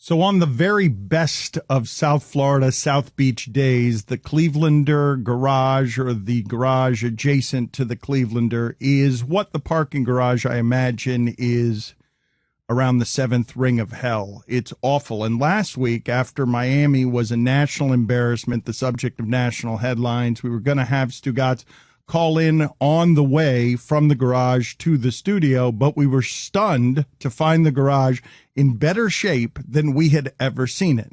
So on the very best of South Florida, South Beach days, the Clevelander garage or the garage adjacent to the Clevelander is what the parking garage, I imagine, is around the seventh ring of hell. It's awful. And last week, after Miami was a national embarrassment, the subject of national headlines, we were going to have Stugotz call in on the way from the garage to the studio, but we were stunned to find the garage in better shape than we had ever seen it.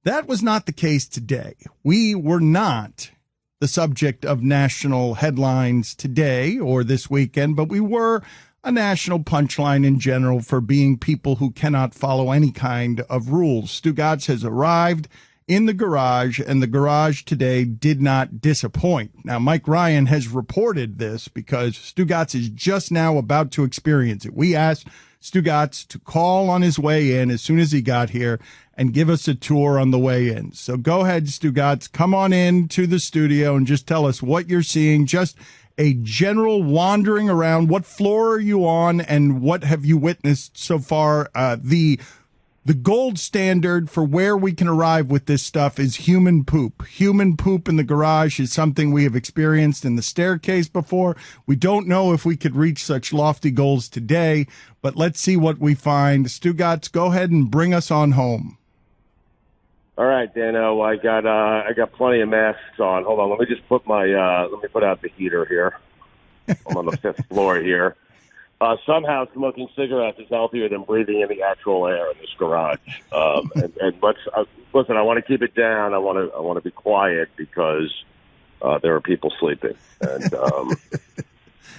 That was not the case today. We were not the subject of national headlines today or this weekend, but we were a national punchline in general for being people who cannot follow any kind of rules. Stugotz has arrived in the garage, and the garage today did not disappoint. Now, Mike Ryan has reported this because Stugotz is just now about to experience it. We asked Stugotz to call on his way in as soon as he got here and give us a tour on the way in. So go ahead, Stugotz, come on in to the studio and just tell us what you're seeing, just a general wandering around. What floor are you on, and what have you witnessed so far? The gold standard for where we can arrive with this stuff is human poop. Human poop in the garage is something we have experienced in the staircase before. We don't know if we could reach such lofty goals today, but let's see what we find. Stugotz, go ahead and bring us on home. All right, Dano, I got plenty of masks on. Hold on, let me just put let me put out the heater here. I'm on the fifth floor here. Somehow smoking cigarettes is healthier than breathing in the actual air in this garage. And listen, I want to keep it down. I want to be quiet because there are people sleeping, and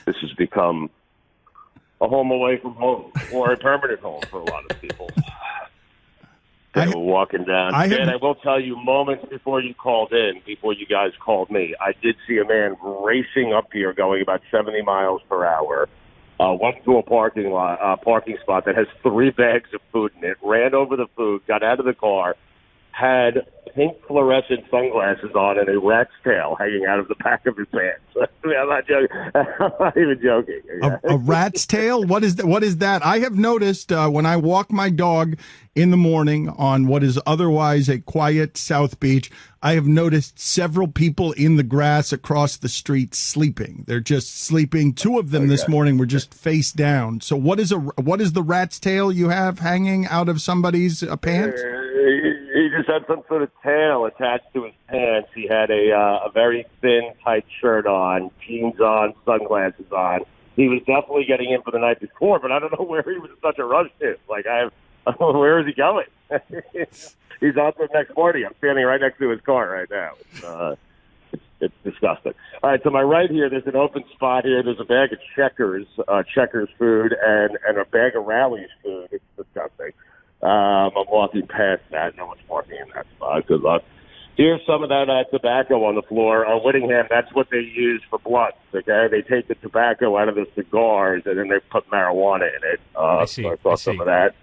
this has become a home away from home, or a permanent home for a lot of people. They were walking down. And I will tell you, moments before you called in, before you guys called me, I did see a man racing up here going about 70 miles per hour. Went to a parking spot that has 3 bags of food in it, ran over the food, got out of the car, had pink fluorescent sunglasses on and a rat's tail hanging out of the back of his pants. I'm not joking. I'm not even joking. A rat's tail? What is that? What is that? I have noticed when I walk my dog in the morning on what is otherwise a quiet South Beach, I have noticed several people in the grass across the street sleeping. They're just sleeping. 2 of them this morning were just face down. So what is the rat's tail you have hanging out of somebody's pants? He just had some sort of tail attached to his pants. He had a very thin, tight shirt on, jeans on, sunglasses on. He was definitely getting in for the night before, but I don't know where he was in such a rush to. Where is he going? He's out there next morning. I'm standing right next to his car right now. It's disgusting. All right, to my right here, there's an open spot here. There's a bag of Checkers food, and a bag of Rally's food. It's disgusting. I'm walking past that. No one's parking in that spot. Good luck. Here's some of that tobacco on the floor. Whittingham, that's what they use for blunts, okay? They take the tobacco out of the cigars, and then they put marijuana in it. I see. So I saw some of that.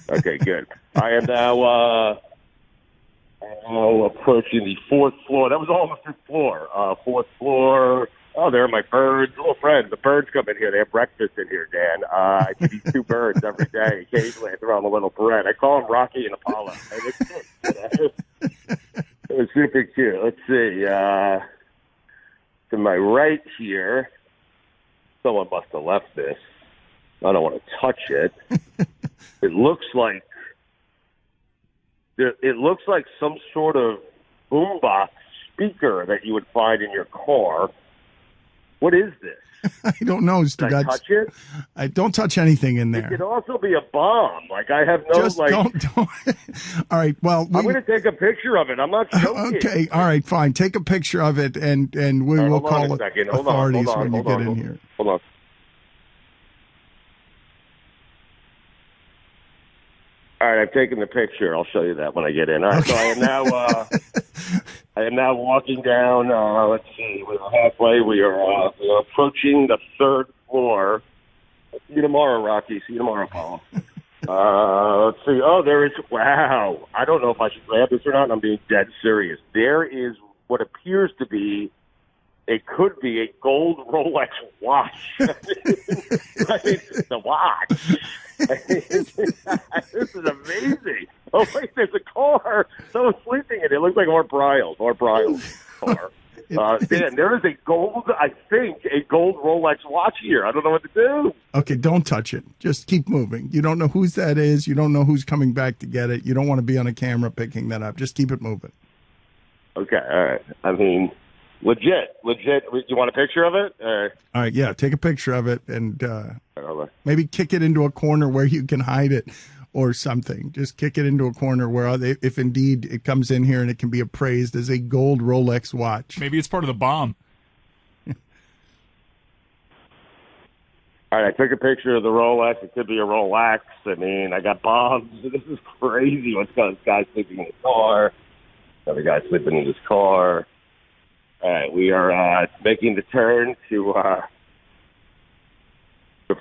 Okay, good. I am now approaching the 4th floor. That was all on the 5th floor. 4th floor. Oh, there are my birds. Little friends. The birds come in here. They have breakfast in here, Dan. I feed these 2 birds every day. Occasionally, I throw them a little bread. I call them Rocky and Apollo. It's super cute. Let's see. To my right here, someone must have left this. I don't want to touch it. It looks like some sort of boombox speaker that you would find in your car. What is this? I don't know. Did I touch it? I don't touch anything in there. It could also be a bomb. I have no don't. All right. Well, I'm going to take a picture of it. I'm not joking. Okay. All right. Fine. Take a picture of it, and we will call authorities when you get in here. Hold on. All right, I've taken the picture. I'll show you that when I get in. All right, okay. So I am now walking down. Let's see, we're halfway. We are approaching the 3rd floor. See you tomorrow, Rocky. See you tomorrow, Paul. Let's see. Oh, there is. Wow. I don't know if I should grab this or not. I'm being dead serious. There is what appears to be. It could be a gold Rolex watch. The watch. This is amazing. Oh, wait, there's a car. Someone's sleeping in it. It looks like Art Briles' car. Dan, there is a gold Rolex watch here. I don't know what to do. Okay, don't touch it. Just keep moving. You don't know whose that is. You don't know who's coming back to get it. You don't want to be on a camera picking that up. Just keep it moving. Okay, all right. I mean, legit. You want a picture of it? All right, yeah, take a picture of it and maybe kick it into a corner where you can hide it or something. Just kick it into a corner where, if indeed it comes in here and it can be appraised as a gold Rolex watch. Maybe it's part of the bomb. All right, I took a picture of the Rolex. It could be a Rolex. I mean, I got bombs. This is crazy. What's going on? This guy sleeping in his car. Another guy sleeping in his car. All right, we are making the turn to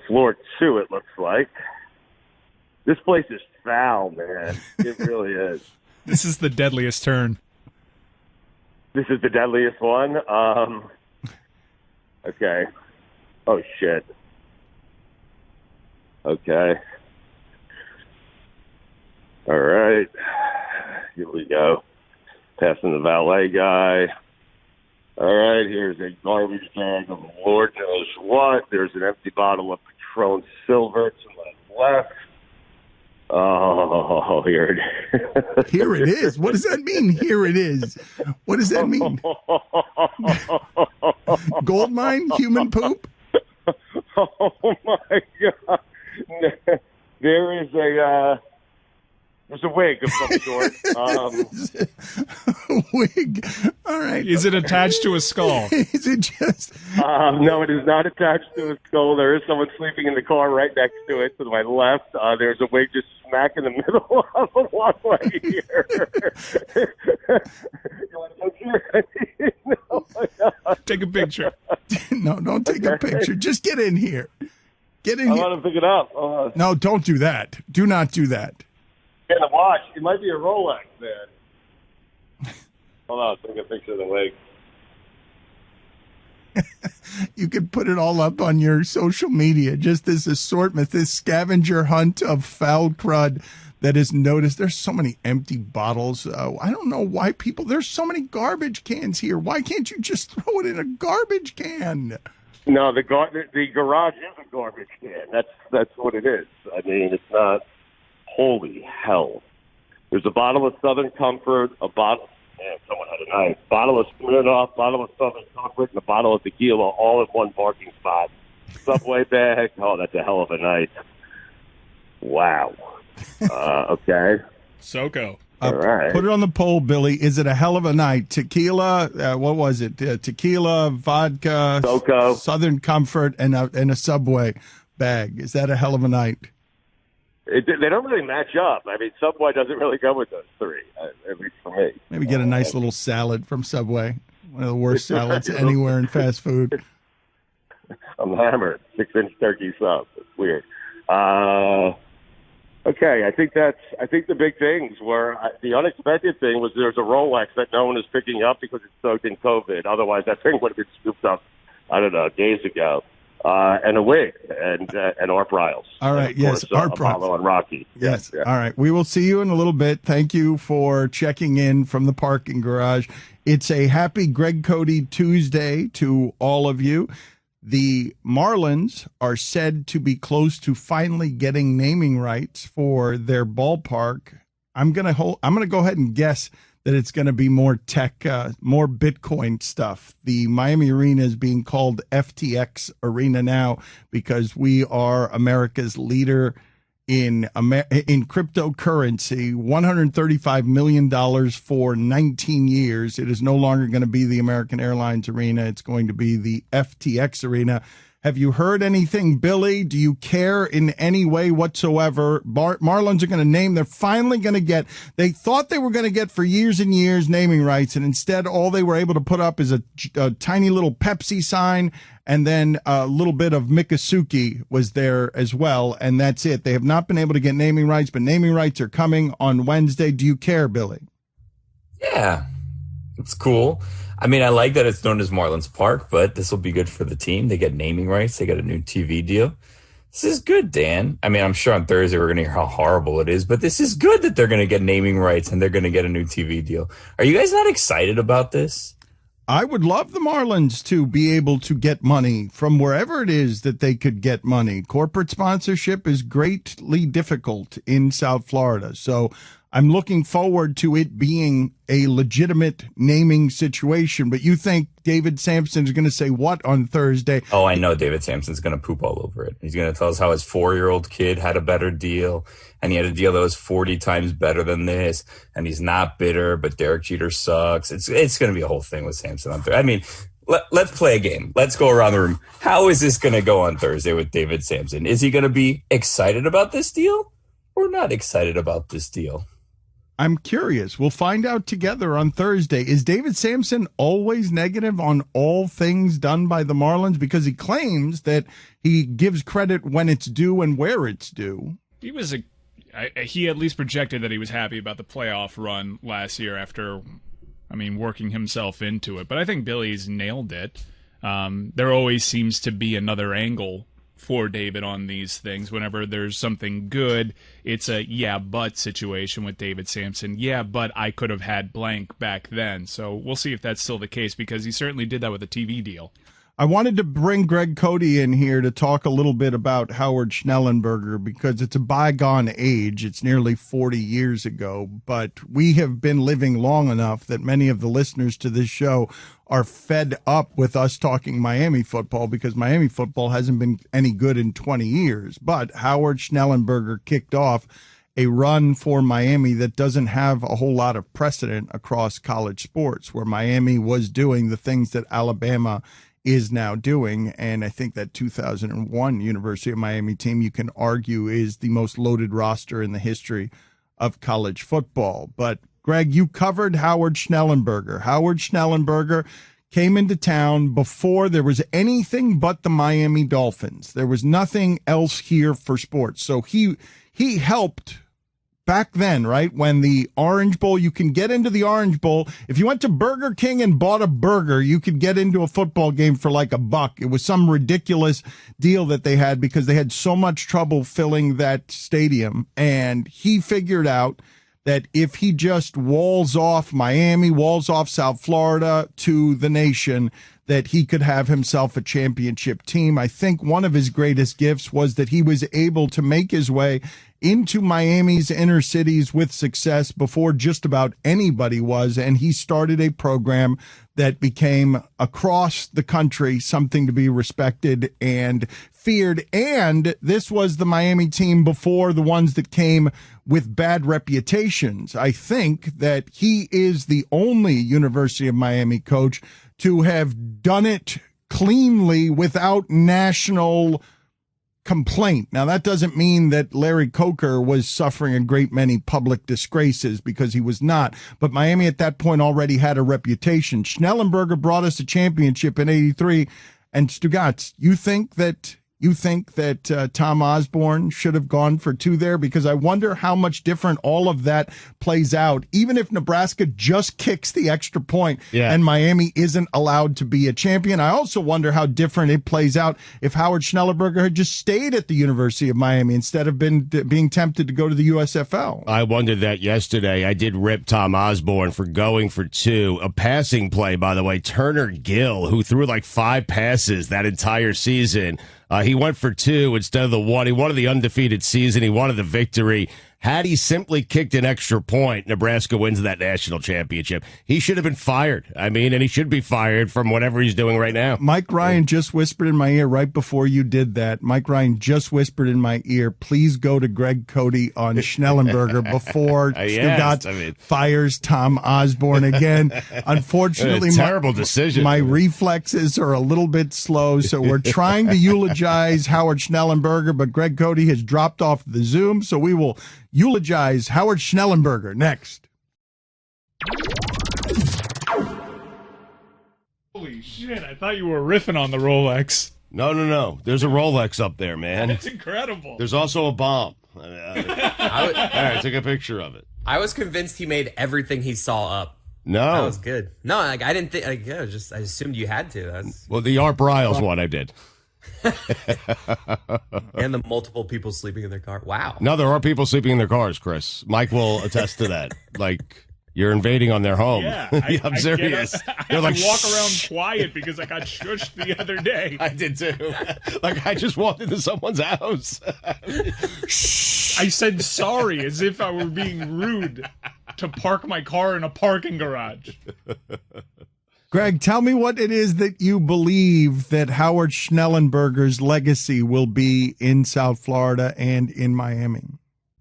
floor 2, it looks like. This place is foul, man. It really is. This is the deadliest turn. This is the deadliest one? Okay. Oh, shit. Okay. All right. Here we go. Passing the valet guy. All right, here's a garbage bag of Lord knows what. There's an empty bottle of Patron Silver to my left. Oh, here it is. Here it is. What does that mean? Here it is. What does that mean? Gold mine? Human poop? Oh, my God. There is there's a wig of some sort. A wig. All right. Is it attached to a skull? Is it just? No, it is not attached to a skull. There is someone sleeping in the car right next to it to my left. There's a wig just smack in the middle of the walkway here. You want a picture? Oh, my God. Take a picture. No, don't take a picture. Just get in here. Get in I here. want to pick it up. No, don't do that. Do not do that. In the watch. It might be a Rolex, man. Hold on, take a picture of the wig. You could put it all up on your social media. Just this assortment, this scavenger hunt of foul crud that is noticed. There's so many empty bottles. I don't know why there's so many garbage cans here. Why can't you just throw it in a garbage can? No, the garage is a garbage can. That's what it is. I mean, it's not. Holy hell. There's a bottle of Southern Comfort, someone had a knife, bottle of Smirnoff, bottle of Southern Comfort, and a bottle of tequila all in one parking spot. Subway bag. Oh, that's a hell of a night. Wow. Okay. Soko. All right. Put it on the poll, Billy. Is it a hell of a night? Tequila, what was it? Tequila, vodka, Soko, Southern Comfort, and a Subway bag. Is that a hell of a night? They don't really match up. I mean, Subway doesn't really go with those three, at least for me. Maybe get a nice little salad from Subway. One of the worst salads anywhere in fast food. I'm hammered. 6-inch turkey sub. It's weird. Okay, I think the big things were the unexpected thing was there's a Rolex that no one is picking up because it's soaked in COVID. Otherwise, that thing would have been scooped up, I don't know, days ago. And a wig and Art Briles. All right, yes, Art Briles. Apollo and Rocky. Yes, yeah. All right. We will see you in a little bit. Thank you for checking in from the parking garage. It's a happy Greg Cote Tuesday to all of you. The Marlins are said to be close to finally getting naming rights for their ballpark. I'm gonna go ahead and guess that it's going to be more tech, more Bitcoin stuff. The Miami Arena is being called FTX Arena now because we are America's leader in cryptocurrency. $135 million for 19 years. It is no longer going to be the American Airlines Arena. It's going to be the FTX Arena. Have you heard anything, Billy? Do you care in any way whatsoever? Marlins are going to name. They're finally going to get. They thought they were going to get for years and years naming rights, and instead all they were able to put up is a tiny little Pepsi sign, and then a little bit of Miccosukee was there as well, and that's it. They have not been able to get naming rights, but naming rights are coming on Wednesday. Do you care, Billy? Yeah, it's cool. I mean, I like that it's known as Marlins Park, but this will be good for the team. They get naming rights. They get a new TV deal. This is good, Dan. I mean, I'm sure on Thursday we're going to hear how horrible it is, but this is good that they're going to get naming rights and they're going to get a new TV deal. Are you guys not excited about this? I would love the Marlins to be able to get money from wherever it is that they could get money. Corporate sponsorship is greatly difficult in South Florida. So I'm looking forward to it being a legitimate naming situation. But you think David Sampson is going to say what on Thursday? Oh, I know David Sampson's going to poop all over it. He's going to tell us how his 4-year-old kid had a better deal, and he had a deal that was 40 times better than this, and he's not bitter, but Derek Jeter sucks. It's going to be a whole thing with Sampson on Thursday. I mean, let's play a game. Let's go around the room. How is this going to go on Thursday with David Sampson? Is he going to be excited about this deal or not excited about this deal? I'm curious. We'll find out together on Thursday. Is David Sampson always negative on all things done by the Marlins? Because he claims that he gives credit when it's due and where it's due. He at least projected that he was happy about the playoff run last year after, working himself into it. But I think Billy's nailed it. There always seems to be another angle for David on these things. Whenever there's something good, it's a yeah, but situation with David Sampson. Yeah, but I could have had blank back then. So we'll see if that's still the case, because he certainly did that with a TV deal. I wanted to bring Greg Cote in here to talk a little bit about Howard Schnellenberger, because it's a bygone age. It's nearly 40 years ago, but we have been living long enough that many of the listeners to this show are fed up with us talking Miami football, because Miami football hasn't been any good in 20 years. But Howard Schnellenberger kicked off a run for Miami that doesn't have a whole lot of precedent across college sports, where Miami was doing the things that Alabama is now doing. And I think that 2001 University of Miami team, you can argue, is the most loaded roster in the history of college football. But Greg, you covered Howard Schnellenberger. Howard Schnellenberger came into town before there was anything but the Miami Dolphins. There was nothing else here for sports. So he helped back then, right, when the Orange Bowl, you can get into the Orange Bowl. If you went to Burger King and bought a burger, you could get into a football game for like $1. It was some ridiculous deal that they had because they had so much trouble filling that stadium. And he figured out that if he just walls off Miami, walls off South Florida to the nation, that he could have himself a championship team. I think one of his greatest gifts was that he was able to make his way into Miami's inner cities with success before just about anybody was. And he started a program that became across the country something to be respected and feared. And this was the Miami team before the ones that came with bad reputations. I think that he is the only University of Miami coach to have done it cleanly without national complaint. Now, that doesn't mean that Larry Coker was suffering a great many public disgraces, because he was not. But Miami at that point already had a reputation. Schnellenberger brought us a championship in '83. And Stugotz, you think that Tom Osborne should have gone for 2 there? Because I wonder how much different all of that plays out, even if Nebraska just kicks the extra point and Miami isn't allowed to be a champion. I also wonder how different it plays out if Howard Schnellenberger had just stayed at the University of Miami instead of being tempted to go to the USFL. I wondered that yesterday. I did rip Tom Osborne for going for 2. A passing play, by the way, Turner Gill, who threw like 5 passes that entire season. He went for 2 instead of the 1. He wanted the undefeated season. He wanted the victory. Had he simply kicked an extra point, Nebraska wins that national championship. He should have been fired. And he should be fired from whatever he's doing right now. Mike Ryan just whispered in my ear right before you did that. Mike Ryan just whispered in my ear, please go to Greg Cote on Schnellenberger before Stugotz fires Tom Osborne again. Unfortunately, terrible decision. My reflexes are a little bit slow, so we're trying to eulogize Howard Schnellenberger, but Greg Cote has dropped off the Zoom, so we will eulogize Howard Schnellenberger next. Holy shit, I thought you were riffing on the Rolex. No. There's a Rolex up there, man. That's incredible. There's also a bomb. All right, take a picture of it. I was convinced he made everything he saw up. No. That was good. No, I didn't think, I assumed you had to. Well, the Art Briles one I did. And the multiple people sleeping in their car. Wow. No, there are people sleeping in their cars, Chris. Mike will attest to that. Like, you're invading on their home. Yeah, I'm serious. I walk around quiet because I got shushed the other day. I did too. Like, I just walked into someone's house. I said sorry as if I were being rude to park my car in a parking garage. Greg, tell me what it is that you believe that Howard Schnellenberger's legacy will be in South Florida and in Miami.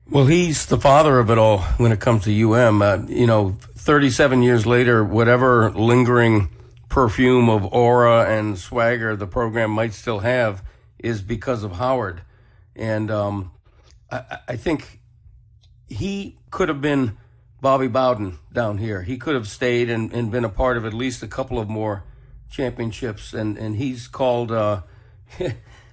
Well, he's the father of it all when it comes to UM. 37 years later, whatever lingering perfume of aura and swagger the program might still have is because of Howard. And I think he could have been Bobby Bowden down here. He could have stayed and been a part of at least a couple of more championships. And he's called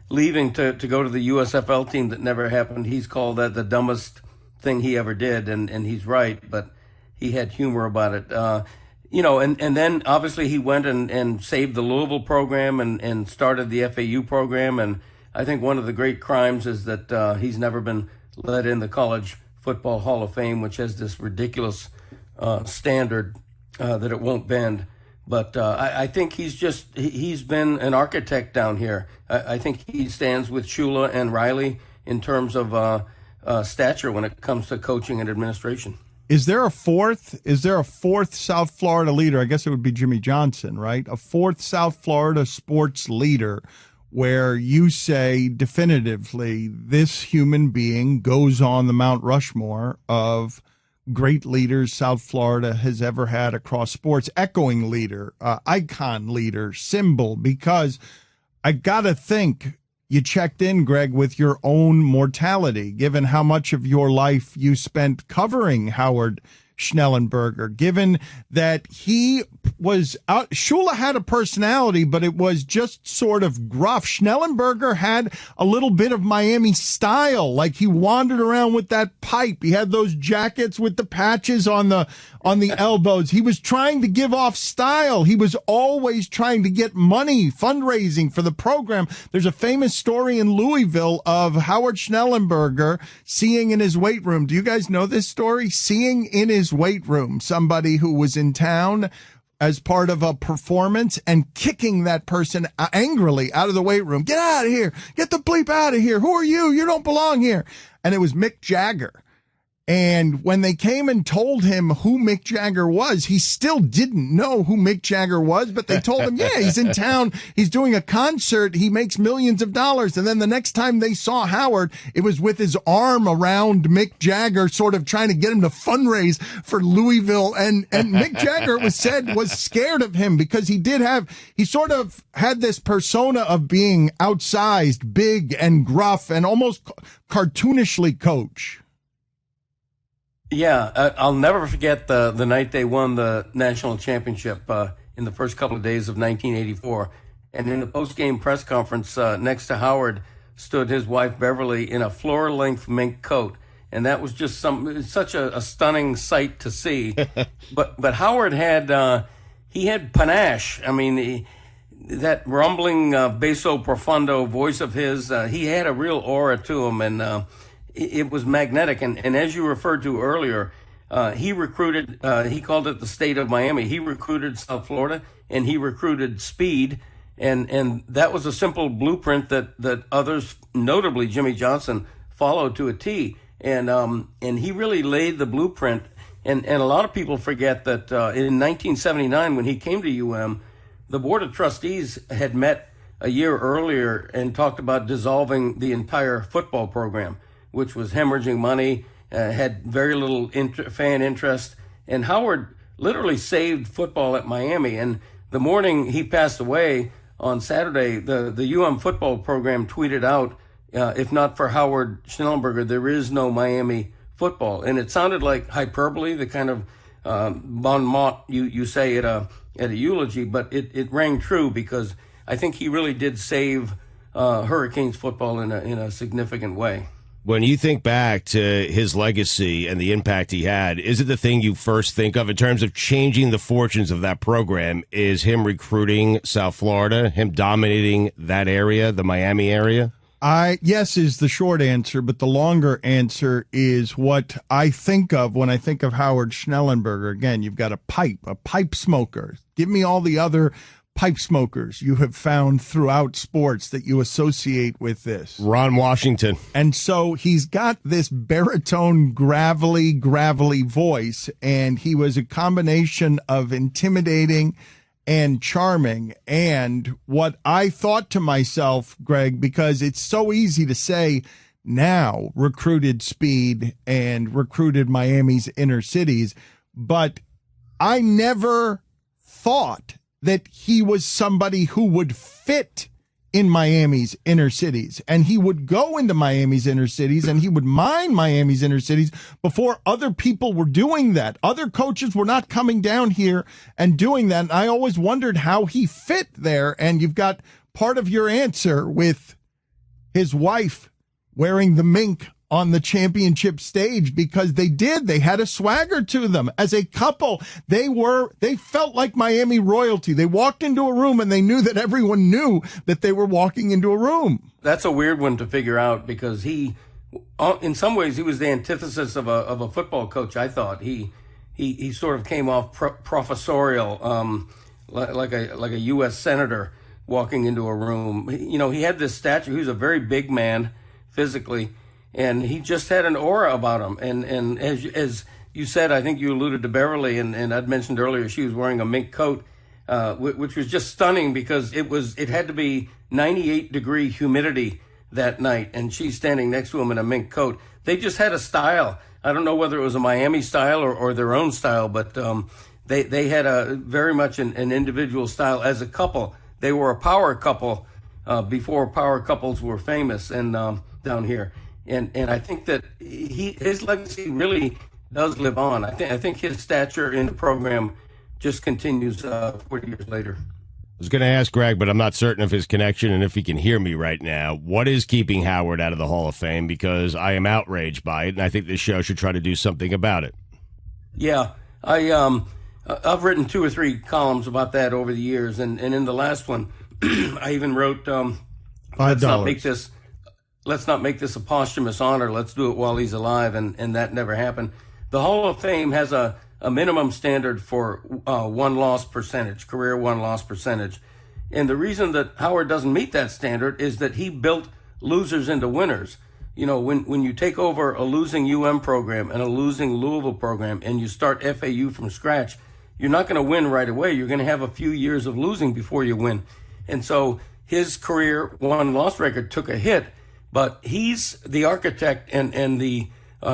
leaving to go to the USFL team that never happened. He's called that the dumbest thing he ever did. And he's right, but he had humor about it. And then obviously he went and saved the Louisville program and started the FAU program. And I think one of the great crimes is that he's never been let in the College Football Hall of Fame, which has this ridiculous standard that it won't bend. But I think he's been an architect down here. I think he stands with Shula and Riley in terms of stature when it comes to coaching and administration. Is there a fourth South Florida leader? I guess it would be Jimmy Johnson, right? A fourth South Florida sports leader where you say definitively this human being goes on the Mount Rushmore of great leaders South Florida has ever had across sports, echoing leader, icon leader, symbol, because I got to think you checked in, Greg, with your own mortality, given how much of your life you spent covering Howard Schnellenberger, given that he was out. Shula had a personality, but it was just sort of gruff. Schnellenberger had a little bit of Miami style, like he wandered around with that pipe. He had those jackets with the patches on the elbows. He was trying to give off style. He was always trying to get money, fundraising for the program. There's a famous story in Louisville of Howard Schnellenberger seeing in his weight room. Do you guys know this story? Seeing in his weight room somebody who was in town as part of a performance and kicking that person angrily out of the weight room. Get out of here. Get the bleep out of here. Who are you? You don't belong here. And it was Mick Jagger. And when they came and told him who Mick Jagger was, he still didn't know who Mick Jagger was, but they told him, yeah, he's in town. He's doing a concert. He makes millions of dollars. And then the next time they saw Howard, it was with his arm around Mick Jagger, sort of trying to get him to fundraise for Louisville. And Mick Jagger, it was said, was scared of him because he sort of had this persona of being outsized, big and gruff and almost cartoonishly coach. Yeah, I'll never forget the night they won the national championship in the first couple of days of 1984. And in the post-game press conference next to Howard stood his wife Beverly in a floor-length mink coat. And that was just such a stunning sight to see. But Howard had he had panache. I mean, that rumbling basso profundo voice of his, he had a real aura to him, and it was magnetic. And as you referred to earlier, he recruited, he called it the state of Miami. He recruited South Florida, and he recruited speed. And that was a simple blueprint that others, notably Jimmy Johnson, followed to a T. And he really laid the blueprint. And a lot of people forget that in 1979, when he came to UM, the Board of Trustees had met a year earlier and talked about dissolving the entire football program, which was hemorrhaging money, had very little fan interest. And Howard literally saved football at Miami. And the morning he passed away on Saturday, the UM football program tweeted out, if not for Howard Schnellenberger, there is no Miami football. And it sounded like hyperbole, the kind of bon mot you say at a eulogy, but it rang true because I think he really did save Hurricanes football in a significant way. When you think back to his legacy and the impact he had, is it the thing you first think of in terms of changing the fortunes of that program is him recruiting South Florida, him dominating that area, the Miami area? Yes is the short answer, but the longer answer is what I think of when I think of Howard Schnellenberger. Again, you've got a pipe smoker. Give me all the other pipe smokers you have found throughout sports that you associate with this. Ron Washington. And so he's got this baritone, gravelly voice, and he was a combination of intimidating and charming. And what I thought to myself, Greg, because it's so easy to say now recruited speed and recruited Miami's inner cities, but I never thought that he was somebody who would fit in Miami's inner cities, and he would go into Miami's inner cities and he would mine Miami's inner cities before other people were doing that. Other coaches were not coming down here and doing that. And I always wondered how he fit there. And you've got part of your answer with his wife wearing the mink on the championship stage, because they had a swagger to them as a couple. They felt like Miami royalty. They walked into a room and they knew that everyone knew that they were walking into a room. That's a weird one to figure out, because he, in some ways, he was the antithesis of a football coach. I thought he sort of came off professorial, like a U.S. senator walking into a room. He had this stature. He was a very big man physically, and he just had an aura about him. And as you said, I think you alluded to Beverly, and I'd mentioned earlier she was wearing a mink coat, which was just stunning, because it had to be 98-degree humidity that night, and she's standing next to him in a mink coat. They just had a style. I don't know whether it was a Miami style or their own style, but they had a very much an individual style as a couple. They were a power couple before power couples were famous and down here. And I think that his legacy really does live on. I think his stature in the program just continues 40 years later. I was going to ask Greg, but I'm not certain of his connection and if he can hear me right now. What is keeping Howard out of the Hall of Fame? Because I am outraged by it, and I think this show should try to do something about it. Yeah, I've written 2 or 3 columns about that over the years, and in the last one, I even wrote, $5. Let's not make this a posthumous honor. Let's do it while he's alive, and that never happened. The Hall of Fame has a minimum standard for won-loss percentage, career won-loss percentage. And the reason that Howard doesn't meet that standard is that he built losers into winners. When you take over a losing UM program and a losing Louisville program and you start FAU from scratch, you're not going to win right away. You're going to have a few years of losing before you win. And so his career won-loss record took a hit, but he's the architect and the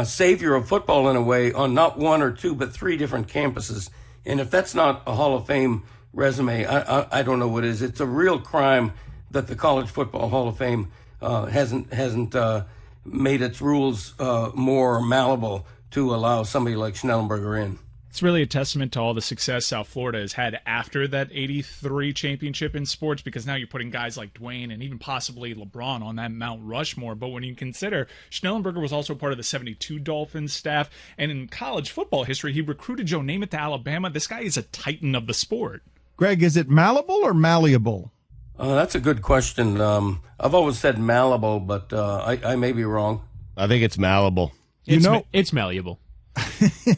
savior of football in a way on not 1 or 2, but 3 different campuses. And if that's not a Hall of Fame resume, I don't know what is. It's a real crime that the College Football Hall of Fame hasn't made its rules more malleable to allow somebody like Schnellenberger in. It's really a testament to all the success South Florida has had after that 83 championship in sports, because now you're putting guys like Dwayne and even possibly LeBron on that Mount Rushmore. But when you consider Schnellenberger was also part of the 72 Dolphins staff, and in college football history, he recruited Joe Namath to Alabama. This guy is a titan of the sport. Greg, is it malleable or malleable? That's a good question. I've always said malleable, but I may be wrong. I think it's malleable. It's malleable.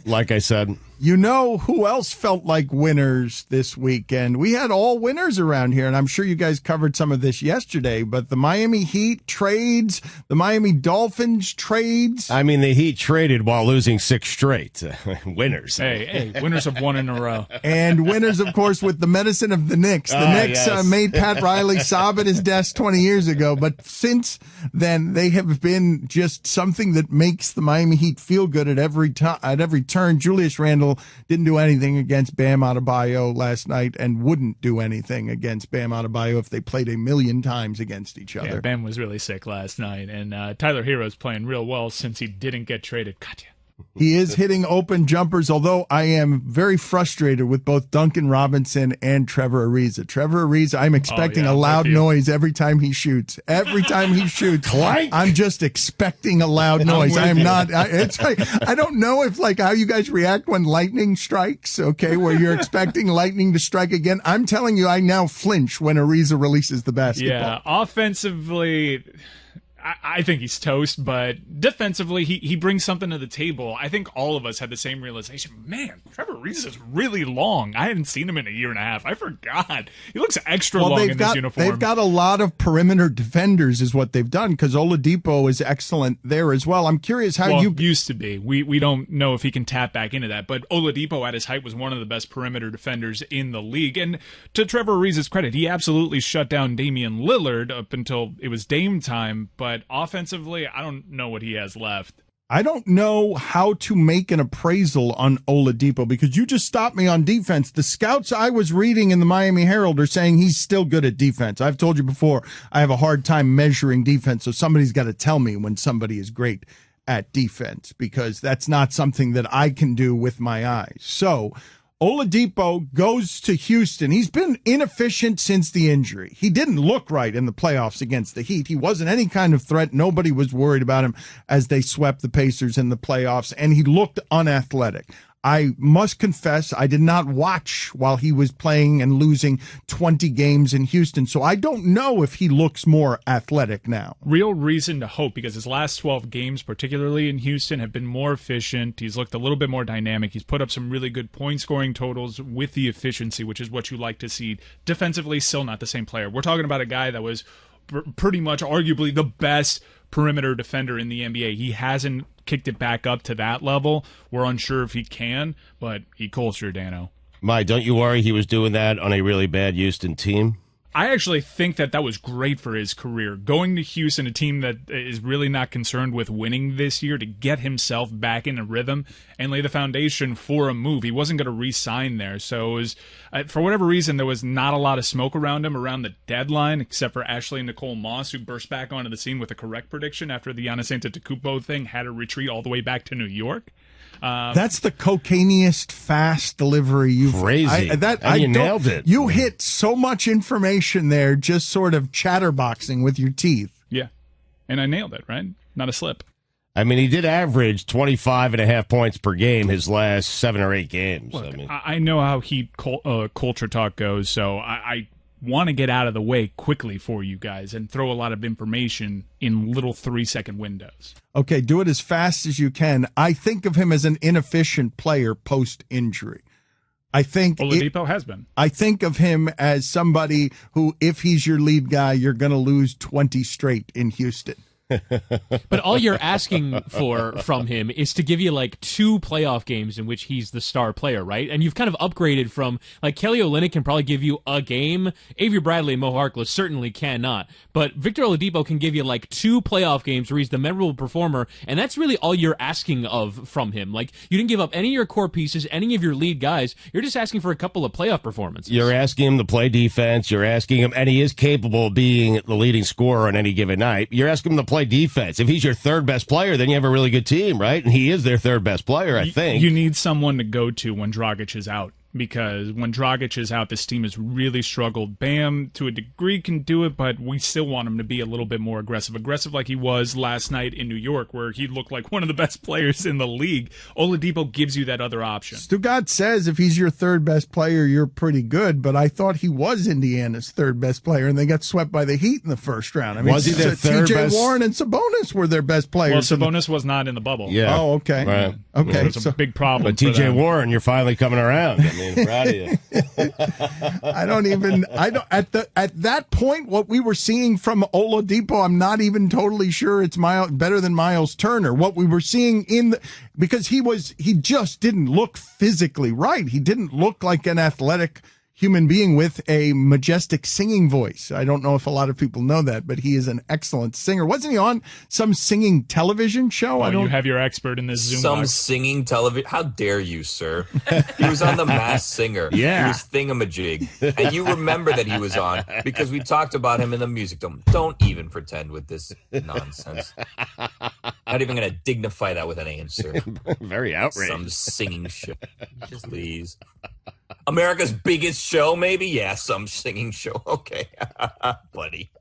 Like I said. You know who else felt like winners this weekend? We had all winners around here, and I'm sure you guys covered some of this yesterday, but the Miami Heat trades, the Miami Dolphins trades. I mean, the Heat traded while losing 6 straight. Winners. Hey, winners have won in a row. And winners, of course, with the medicine of the Knicks. The Knicks made Pat Riley sob at his desk 20 years ago, but since then, they have been just something that makes the Miami Heat feel good at every turn. Julius Randle didn't do anything against Bam Adebayo last night and wouldn't do anything against Bam Adebayo if they played a million times against each other. Yeah, Bam was really sick last night, and Tyler Hero's playing real well since he didn't get traded. Gotcha. He is hitting open jumpers, although I am very frustrated with both Duncan Robinson and Trevor Ariza. Trevor Ariza, I'm expecting a loud noise every time he shoots. Every time he shoots, Clank. I'm just expecting a loud noise. I am not. It's like, I don't know if like how you guys react when lightning strikes, okay, where you're expecting lightning to strike again. I'm telling you, I now flinch when Ariza releases the basketball. Yeah, offensively, I think he's toast, but defensively, he brings something to the table. I think all of us had the same realization. Man, Trevor Ariza is really long. I hadn't seen him in a year and a half. I forgot. He looks extra long in this uniform. They've got a lot of perimeter defenders is what they've done, because Oladipo is excellent there as well. I'm curious how you... used to be. We don't know if he can tap back into that, but Oladipo at his height was one of the best perimeter defenders in the league. And to Trevor Ariza's credit, he absolutely shut down Damian Lillard up until it was Dame time, but offensively, I don't know what he has left. I don't know how to make an appraisal on Oladipo, because you just stopped me on defense. The scouts I was reading in the Miami Herald are saying he's still good at defense. I've told you before, I have a hard time measuring defense, so somebody's got to tell me when somebody is great at defense, because that's not something that I can do with my eyes. So Oladipo goes to Houston. He's been inefficient since the injury. He didn't look right in the playoffs against the Heat. He wasn't any kind of threat. Nobody was worried about him as they swept the Pacers in the playoffs, and he looked unathletic. I must confess, I did not watch while he was playing and losing 20 games in Houston, so I don't know if he looks more athletic now. Real reason to hope, because his last 12 games, particularly in Houston, have been more efficient. He's looked a little bit more dynamic. He's put up some really good point-scoring totals with the efficiency, which is what you like to see. Defensively, still not the same player. We're talking about a guy that was pretty much arguably the best perimeter defender in the NBA. He hasn't kicked it back up to that level. We're unsure if he can, but he culture Dano. Mike, don't you worry he was doing that on a really bad Houston team? I actually think that was great for his career. Going to Houston, a team that is really not concerned with winning this year, to get himself back in a rhythm and lay the foundation for a move. He wasn't going to re-sign there. So it was, for whatever reason, there was not a lot of smoke around him around the deadline, except for Ashley Nicole Moss, who burst back onto the scene with a correct prediction after the Giannis Antetokounmpo thing had a retreat all the way back to New York. That's the cocainiest fast delivery you've... Crazy. You nailed it. You hit so much information there, just sort of chatterboxing with your teeth. Yeah. And I nailed it, right? Not a slip. I mean, he did average 25.5 points per game his last 7 or 8 games. Look, I know how Heat culture talk goes, so I want to get out of the way quickly for you guys and throw a lot of information in little 3-second windows. Okay, do it as fast as you can. I think of him as an inefficient player post-injury. I think Oladipo has been. I think of him as somebody who, if he's your lead guy, you're going to lose 20 straight in Houston. But all you're asking for from him is to give you like 2 playoff games in which he's the star player, right? And you've kind of upgraded from, like, Kelly Olynyk can probably give you a game. Avery Bradley and Mo Harkless certainly cannot. But Victor Oladipo can give you like 2 playoff games where he's the memorable performer, and that's really all you're asking of from him. Like, you didn't give up any of your core pieces, any of your lead guys. You're just asking for a couple of playoff performances. You're asking him to play defense. You're asking him, and he is capable of being the leading scorer on any given night. You're asking him to play defense. If he's your third best player, then you have a really good team, right? And he is their third best player, I think. You need someone to go to when Dragic is out, because when Dragic is out, this team has really struggled. Bam, to a degree, can do it, but we still want him to be a little bit more aggressive like he was last night in New York, where he looked like one of the best players in the league. Oladipo gives you that other option. Stugotz says if he's your third best player, you're pretty good, but I thought he was Indiana's third best player, and they got swept by the Heat in the first round. I mean, was he their third TJ best? Warren and Sabonis were their best players. Well, Sabonis was not in the bubble. Yeah. Oh, okay. Right. Okay. It's a big problem. But TJ Warren, you're finally coming around. I mean, proud of you. At that point, what we were seeing from Oladipo, I'm not even totally sure it's better than Miles Turner. What we were seeing because he just didn't look physically right. He didn't look like an athletic human being with a majestic singing voice. I don't know if a lot of people know that, but he is an excellent singer. Wasn't he on some singing television show? Oh, you have your expert in this Zoom Some box. singing television. How dare you, sir? He was on The Masked Singer. Yeah. He was thingamajig. And you remember that he was on because we talked about him in the Music Dome. Don't even pretend with this nonsense. Not even going to dignify that with an answer. Very outraged. Some singing show. Please. America's biggest show, maybe? Yeah, some singing show. Okay. Buddy.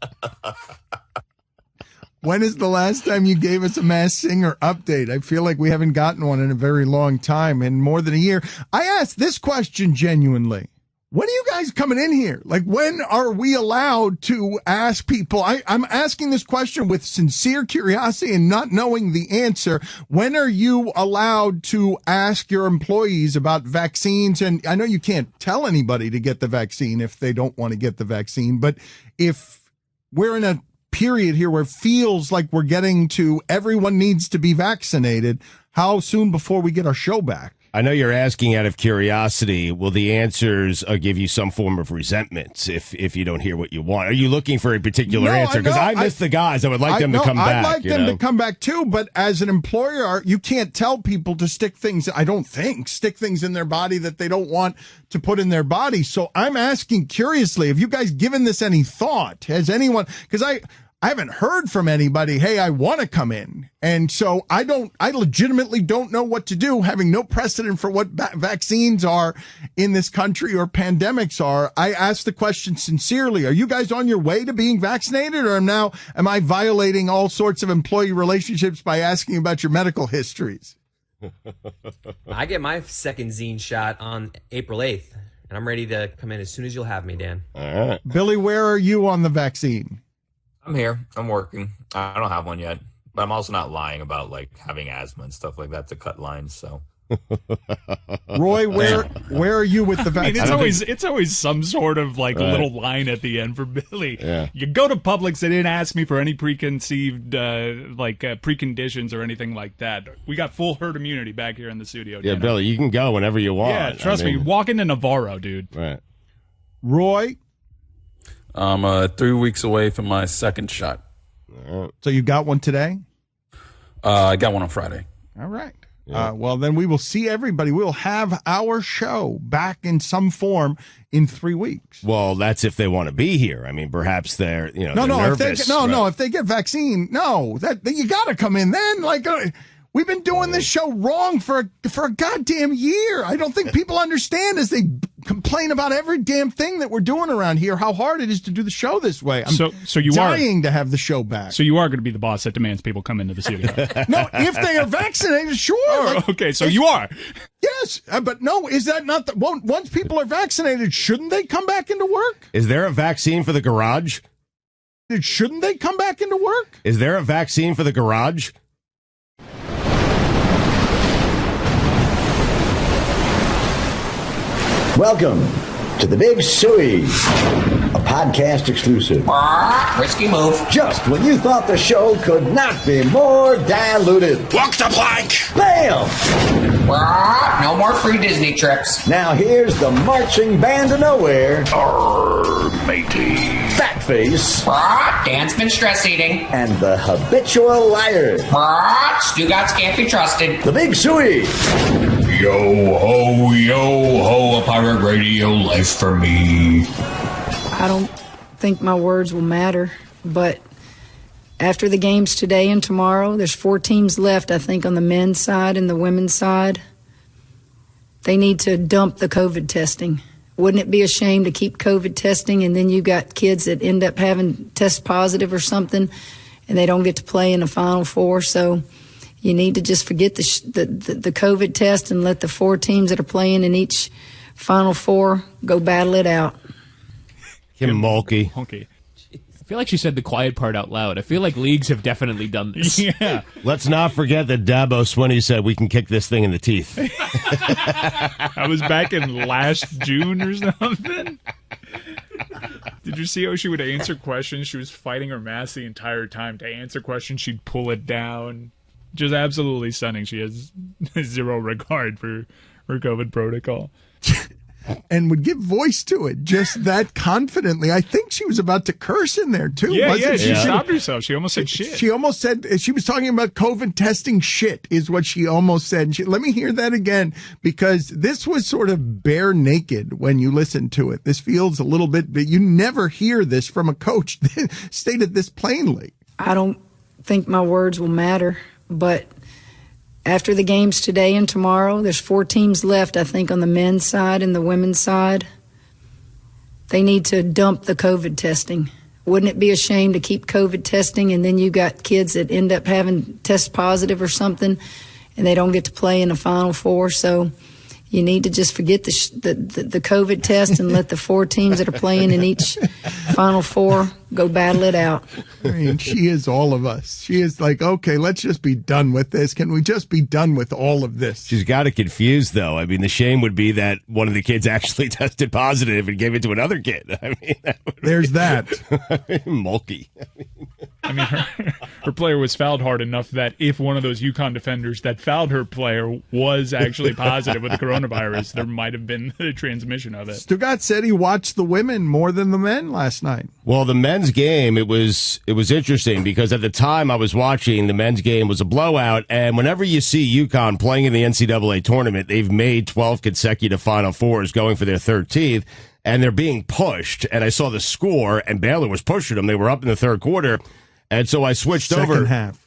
When is the last time you gave us a Masked Singer update? I feel like we haven't gotten one in a very long time, in more than a year. I asked this question genuinely. When are you guys coming in here? Like, when are we allowed to ask people? I'm asking this question with sincere curiosity and not knowing the answer. When are you allowed to ask your employees about vaccines? And I know you can't tell anybody to get the vaccine if they don't want to get the vaccine, but if we're in a period here where it feels like we're getting to everyone needs to be vaccinated, how soon before we get our show back? I know you're asking out of curiosity. Will the answers give you some form of resentment if you don't hear what you want? Are you looking for a particular answer? Because I miss the guys. I would like them to come back. I'd like them to come back too, but as an employer, you can't tell people to stick things in their body that they don't want to put in their body. So I'm asking curiously, have you guys given this any thought? Has anyone, because I haven't heard from anybody, hey, I want to come in. And so I legitimately don't know what to do, having no precedent for what vaccines are in this country or pandemics are. I asked the question sincerely. Are you guys on your way to being vaccinated, or am I violating all sorts of employee relationships by asking about your medical histories? I get my second zine shot on April 8th, and I'm ready to come in as soon as you'll have me, Dan. All right. Billy, where are you on the vaccine? I'm here. I'm working. I don't have one yet. But I'm also not lying about, like, having asthma and stuff like that to cut lines, so. Roy, where are you with the vaccine? I mean, it's always some sort of little line at the end for Billy. Yeah. You go to Publix, they didn't ask me for any preconceived preconditions or anything like that. We got full herd immunity back here in the studio. Yeah, Dan. Billy, you can go whenever you want. Yeah, trust me. Walk into Navarro, dude. Right. Roy? I'm 3 weeks away from my second shot. So you got one today? I got one on Friday. All right. Yeah. Well, then we will see everybody. We'll have our show back in some form in 3 weeks. Well, that's if they want to be here. I mean, perhaps they're they're nervous. No, if they get vaccine, that you got to come in then. We've been doing this show wrong for a goddamn year. I don't think people understand as they complain about every damn thing that we're doing around here, how hard it is to do the show this way. I'm so you dying to have the show back. So you are going to be the boss that demands people come into the studio. No, if they are vaccinated, sure. Oh, okay, so you are. Yes, but no, is that not once people are vaccinated, shouldn't they come back into work? Is there a vaccine for the garage? Shouldn't they come back into work? Is there a vaccine for the garage? Welcome to the Big Suey, a podcast exclusive. Risky move. Just when you thought the show could not be more diluted. Walk the plank. Bam! No more free Disney trips. Now here's the marching band of nowhere. Matey. Fatface. Dan's been stress eating. And the habitual liar. Stugotz can't be trusted. The Big Suey. Yo ho, a pirate radio life for me. I don't think my words will matter, but after the games today and tomorrow, there's 4 teams left, I think, on the men's side and the women's side. They need to dump the COVID testing. Wouldn't it be a shame to keep COVID testing and then you got kids that end up having test positive or something and they don't get to play in the Final Four? So you need to just forget the COVID test and let the 4 teams that are playing in each Final Four go battle it out. Kim Mulkey. I feel like she said the quiet part out loud. I feel like leagues have definitely done this. Yeah. Let's not forget that Dabo Swinney said we can kick this thing in the teeth. I was back in last June or something. Did you see how she would answer questions? She was fighting her mask the entire time. To answer questions, she'd pull it down. Just absolutely stunning. She has zero regard for COVID protocol. and would give voice to it just that confidently. I think she was about to curse in there too. Yeah, she stopped herself. She almost said shit. She almost said, she was talking about COVID testing shit is what she almost said. Let me hear that again, because this was sort of bare naked when you listen to it. This feels a little bit, but you never hear this from a coach stated this plainly. I don't think my words will matter, but after the games today and tomorrow, there's 4 teams left, I think, on the men's side and the women's side. They need to dump the COVID testing. Wouldn't it be a shame to keep COVID testing and then you got kids that end up having test positive or something and they don't get to play in the Final Four? So you need to just forget the COVID test and let the 4 teams that are playing in each Final Four go battle it out. I mean, she is all of us. She is like, okay, let's just be done with this. Can we just be done with all of this? She's got it confused, though. I mean, the shame would be that one of the kids actually tested positive and gave it to another kid. I mean, there's that. Mulkey. I mean, her player was fouled hard enough that if one of those UConn defenders that fouled her player was actually positive with the coronavirus, there might have been a transmission of it. Stugotz said he watched the women more than the men last night. Well, the men's game, it was interesting because at the time I was watching, the men's game was a blowout, and whenever you see UConn playing in the NCAA tournament, they've made 12 consecutive Final Fours, going for their 13th, and they're being pushed, and I saw the score, and Baylor was pushing them. They were up in the third quarter, and so I switched over. Second half.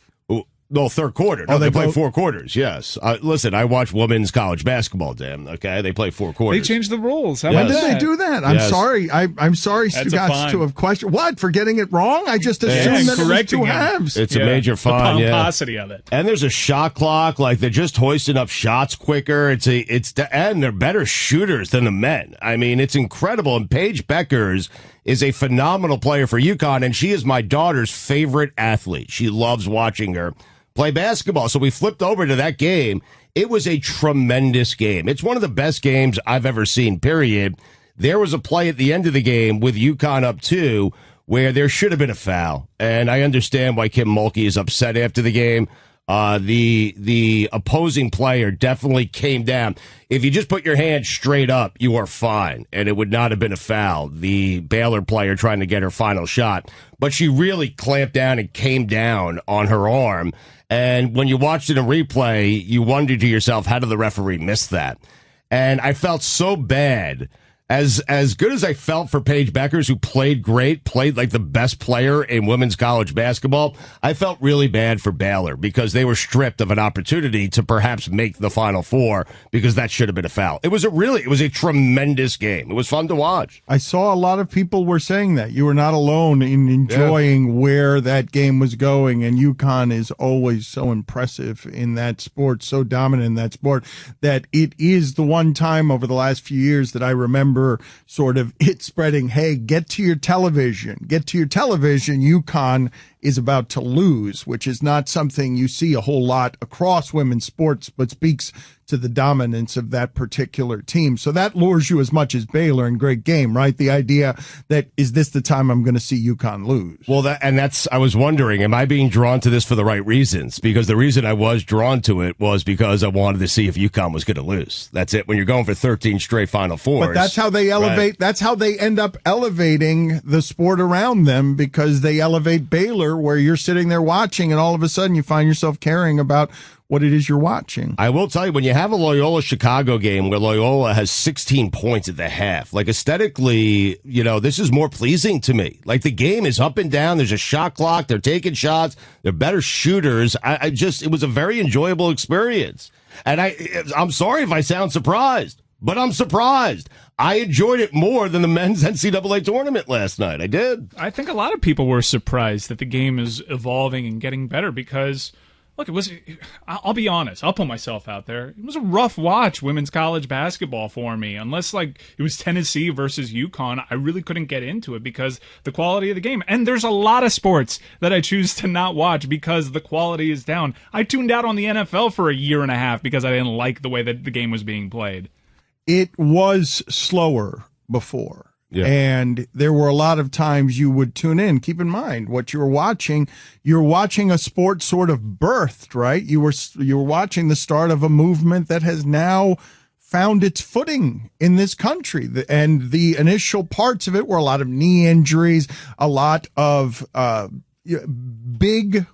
No, third quarter. No, they play 4 quarters, yes. Listen, I watch women's college basketball, Dan, okay? They play 4 quarters. They changed the rules. How When about did that? they do that? I'm sorry. I'm sorry, Stugotz, to have questioned. What? For getting it wrong? I just assumed that it was 2 halves. It's a major fine, the pomposity of it. And there's a shot clock. Like, they're just hoisting up shots quicker. And they're better shooters than the men. I mean, it's incredible. And Paige Beckers is a phenomenal player for UConn, and she is my daughter's favorite athlete. She loves watching her play basketball. So we flipped over to that game. It was a tremendous game. It's one of the best games I've ever seen, period. There was a play at the end of the game with UConn up 2 where there should have been a foul. And I understand why Kim Mulkey is upset after the game. The opposing player definitely came down. If you just put your hand straight up, you are fine, and it would not have been a foul. The Baylor player trying to get her final shot, but she really clamped down and came down on her arm. And when you watched it in replay, you wondered to yourself, how did the referee miss that? And I felt so bad. As good as I felt for Paige Beckers, who played great, played like the best player in women's college basketball, I felt really bad for Baylor because they were stripped of an opportunity to perhaps make the Final Four because that should have been a foul. It was a tremendous game. It was fun to watch. I saw a lot of people were saying that. You were not alone in enjoying where that game was going, and UConn is always so impressive in that sport, so dominant in that sport, that it is the one time over the last few years that I remember sort of it spreading, hey, get to your television. UConn is about to lose, which is not something you see a whole lot across women's sports, but speaks to the dominance of that particular team. So that lures you as much as Baylor, and great game, right? The idea that, is this the time I'm going to see UConn lose? Well, I was wondering, am I being drawn to this for the right reasons? Because the reason I was drawn to it was because I wanted to see if UConn was going to lose. That's it. When you're going for 13 straight Final Fours. But that's how they elevate. Right. That's how they end up elevating the sport around them, because they elevate Baylor, where you're sitting there watching and all of a sudden you find yourself caring about what it is you're watching. I will tell you, when you have a Loyola-Chicago game where Loyola has 16 points at the half, like aesthetically, this is more pleasing to me. Like, the game is up and down. There's a shot clock. They're taking shots. They're better shooters. It was a very enjoyable experience. And I'm sorry if I sound surprised, but I'm surprised. I enjoyed it more than the men's NCAA tournament last night. I did. I think a lot of people were surprised that the game is evolving and getting better because, look, I'll be honest, I'll put myself out there. It was a rough watch, women's college basketball for me. Unless, it was Tennessee versus UConn, I really couldn't get into it because the quality of the game. And there's a lot of sports that I choose to not watch because the quality is down. I tuned out on the NFL for a year and a half because I didn't like the way that the game was being played. It was slower before. Yeah. And there were a lot of times you would tune in. Keep in mind what you're watching a sport sort of birthed, right? You were watching the start of a movement that has now found its footing in this country. And the initial parts of it were a lot of knee injuries, a lot of big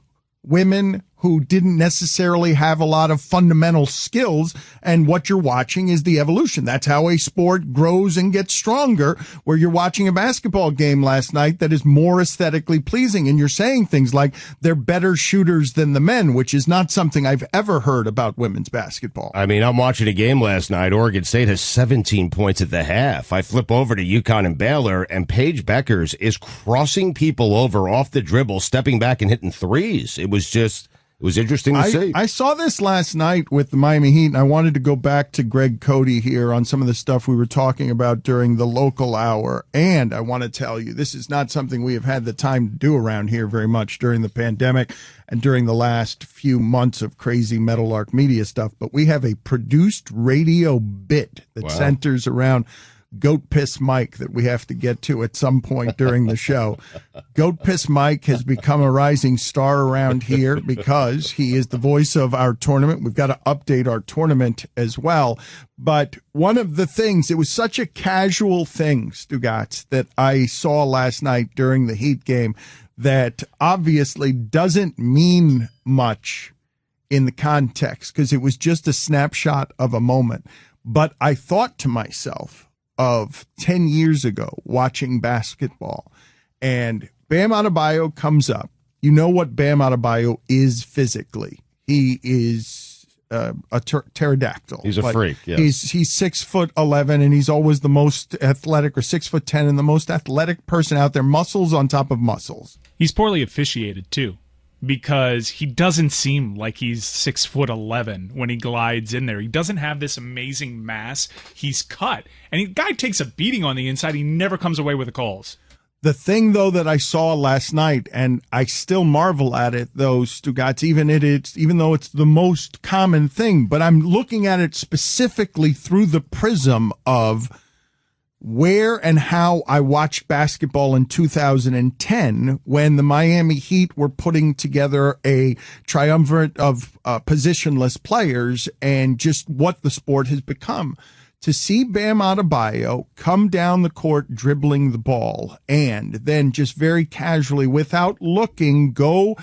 women who didn't necessarily have a lot of fundamental skills. And what you're watching is the evolution. That's how a sport grows and gets stronger, where you're watching a basketball game last night that is more aesthetically pleasing. And you're saying things like they're better shooters than the men, which is not something I've ever heard about women's basketball. I mean, I'm watching a game last night. Oregon State has 17 points at the half. I flip over to UConn and Baylor, and Paige Beckers is crossing people over off the dribble, stepping back and hitting threes. It was interesting to see. I saw this last night with the Miami Heat, and I wanted to go back to Greg Cote here on some of the stuff we were talking about during the local hour. And I want to tell you, this is not something we have had the time to do around here very much during the pandemic and during the last few months of crazy Meadowlark Media stuff. But we have a produced radio bit that centers around Goat Piss Mike that we have to get to at some point during the show. Goat Piss Mike has become a rising star around here because he is the voice of our tournament. We've got to update our tournament as well. But one of the things, it was such a casual thing, Stugotz, that I saw last night during the Heat game that obviously doesn't mean much in the context because it was just a snapshot of a moment. But I thought to myself, of 10 years ago watching basketball, and Bam Adebayo comes up. You know what Bam Adebayo is physically. He is a pterodactyl. He's a freak. Yes. He's 6'11", and he's always the most athletic, or 6'10", and the most athletic person out there. Muscles on top of muscles. He's poorly officiated too, because he doesn't seem like he's 6'11" when he glides in there. He doesn't have this amazing mass. He's cut, and the guy takes a beating on the inside. He never comes away with the calls. The thing, though, that I saw last night, and I still marvel at it, though, Stugotz, even though it's the most common thing, but I'm looking at it specifically through the prism of where and how I watched basketball in 2010 when the Miami Heat were putting together a triumvirate of positionless players and just what the sport has become. To see Bam Adebayo come down the court dribbling the ball and then just very casually, without looking, go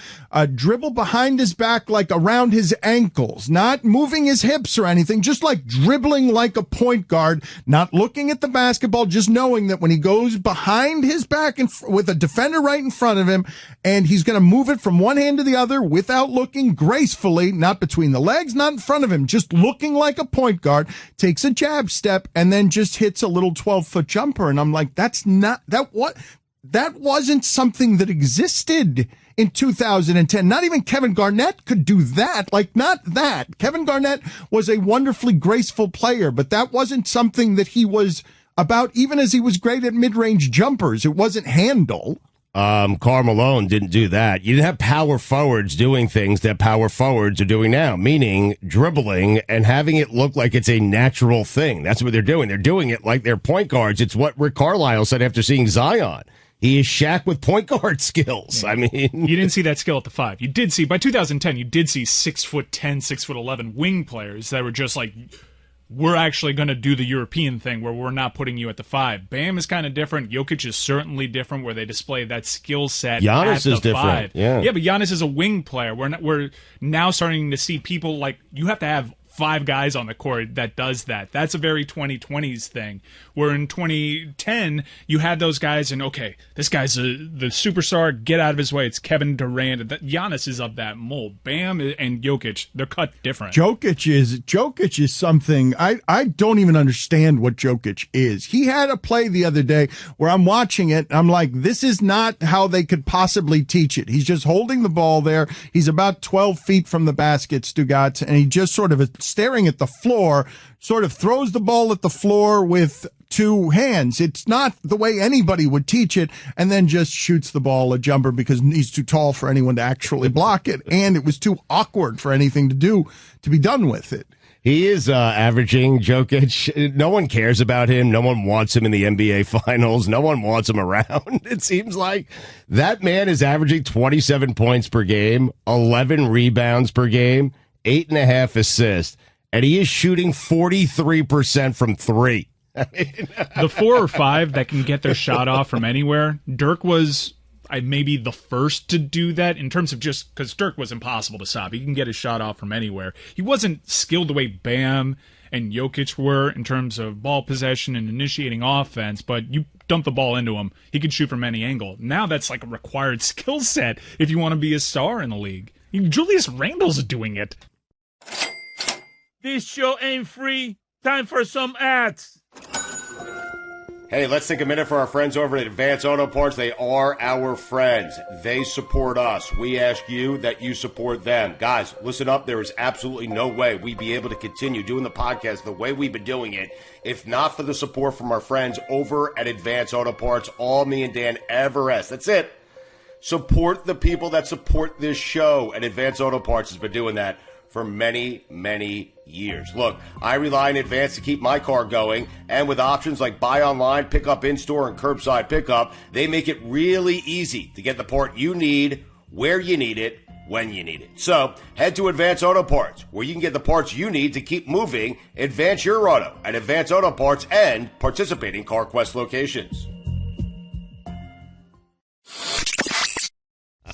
dribble behind his back, like around his ankles, not moving his hips or anything, just like dribbling like a point guard, not looking at the basketball, just knowing that when he goes behind his back and with a defender right in front of him, and he's going to move it from one hand to the other without looking, gracefully, not between the legs, not in front of him, just looking like a point guard, takes a jab step and then just hits a little 12-foot jumper. And I'm like, that wasn't something that existed in 2010. Not even Kevin Garnett could do that. Like, not that. Kevin Garnett was a wonderfully graceful player, but that wasn't something that he was about, even as he was great at mid-range jumpers. It wasn't handle. Karl Malone didn't do that. You didn't have power forwards doing things that power forwards are doing now, meaning dribbling and having it look like it's a natural thing. That's what they're doing. They're doing it like they're point guards. It's what Rick Carlisle said after seeing Zion. He is Shaq with point guard skills. I mean, you didn't see that skill at the 5. You did see, by 2010, you did see 6'10", 6'11" wing players that were just like, we're actually going to do the European thing where we're not putting you at the 5. Bam is kind of different. Jokic is certainly different, where they display that skill set Giannis at the is different. 5. Yeah, but Giannis is a wing player. We're now starting to see people like, you have to have 5 guys on the court that does that. That's a very 2020s thing. Where in 2010, you had those guys and, okay, this guy's the superstar, get out of his way. It's Kevin Durant. Giannis is of that mold. Bam and Jokic, they're cut different. Jokic is something, I don't even understand what Jokic is. He had a play the other day where I'm watching it, and I'm like, this is not how they could possibly teach it. He's just holding the ball there. He's about 12 feet from the basket, Stugotz, and he just sort of staring at the floor, sort of throws the ball at the floor with 2 hands. It's not the way anybody would teach it, and then just shoots the ball a jumper because he's too tall for anyone to actually block it, and it was too awkward for anything to be done with it. He is averaging, Jokic. No one cares about him. No one wants him in the NBA Finals. No one wants him around. It seems like that man is averaging 27 points per game, 11 rebounds per game, 8.5 assists. and he is shooting 43% from three. The 4 or 5 that can get their shot off from anywhere, Dirk was maybe the first to do that in terms of just because Dirk was impossible to stop. He can get his shot off from anywhere. He wasn't skilled the way Bam and Jokic were in terms of ball possession and initiating offense, but you dump the ball into him, he can shoot from any angle. Now that's like a required skill set if you want to be a star in the league. Julius Randle's doing it. This show ain't free. Time for some ads. Hey, let's take a minute for our friends over at Advance Auto Parts. They are our friends. They support us. We ask you that you support them. Guys, listen up. There is absolutely no way we'd be able to continue doing the podcast the way we've been doing it if not for the support from our friends over at Advance Auto Parts. All me and Dan ever ask. That's it. Support the people that support this show. And Advance Auto Parts has been doing that for many, many years. Look, I rely on Advance to keep my car going, and with options like buy online, pick up in-store, and curbside pickup, they make it really easy to get the part you need, where you need it, when you need it. So, head to Advance Auto Parts, where you can get the parts you need to keep moving. Advance your auto at Advance Auto Parts and participating CarQuest locations.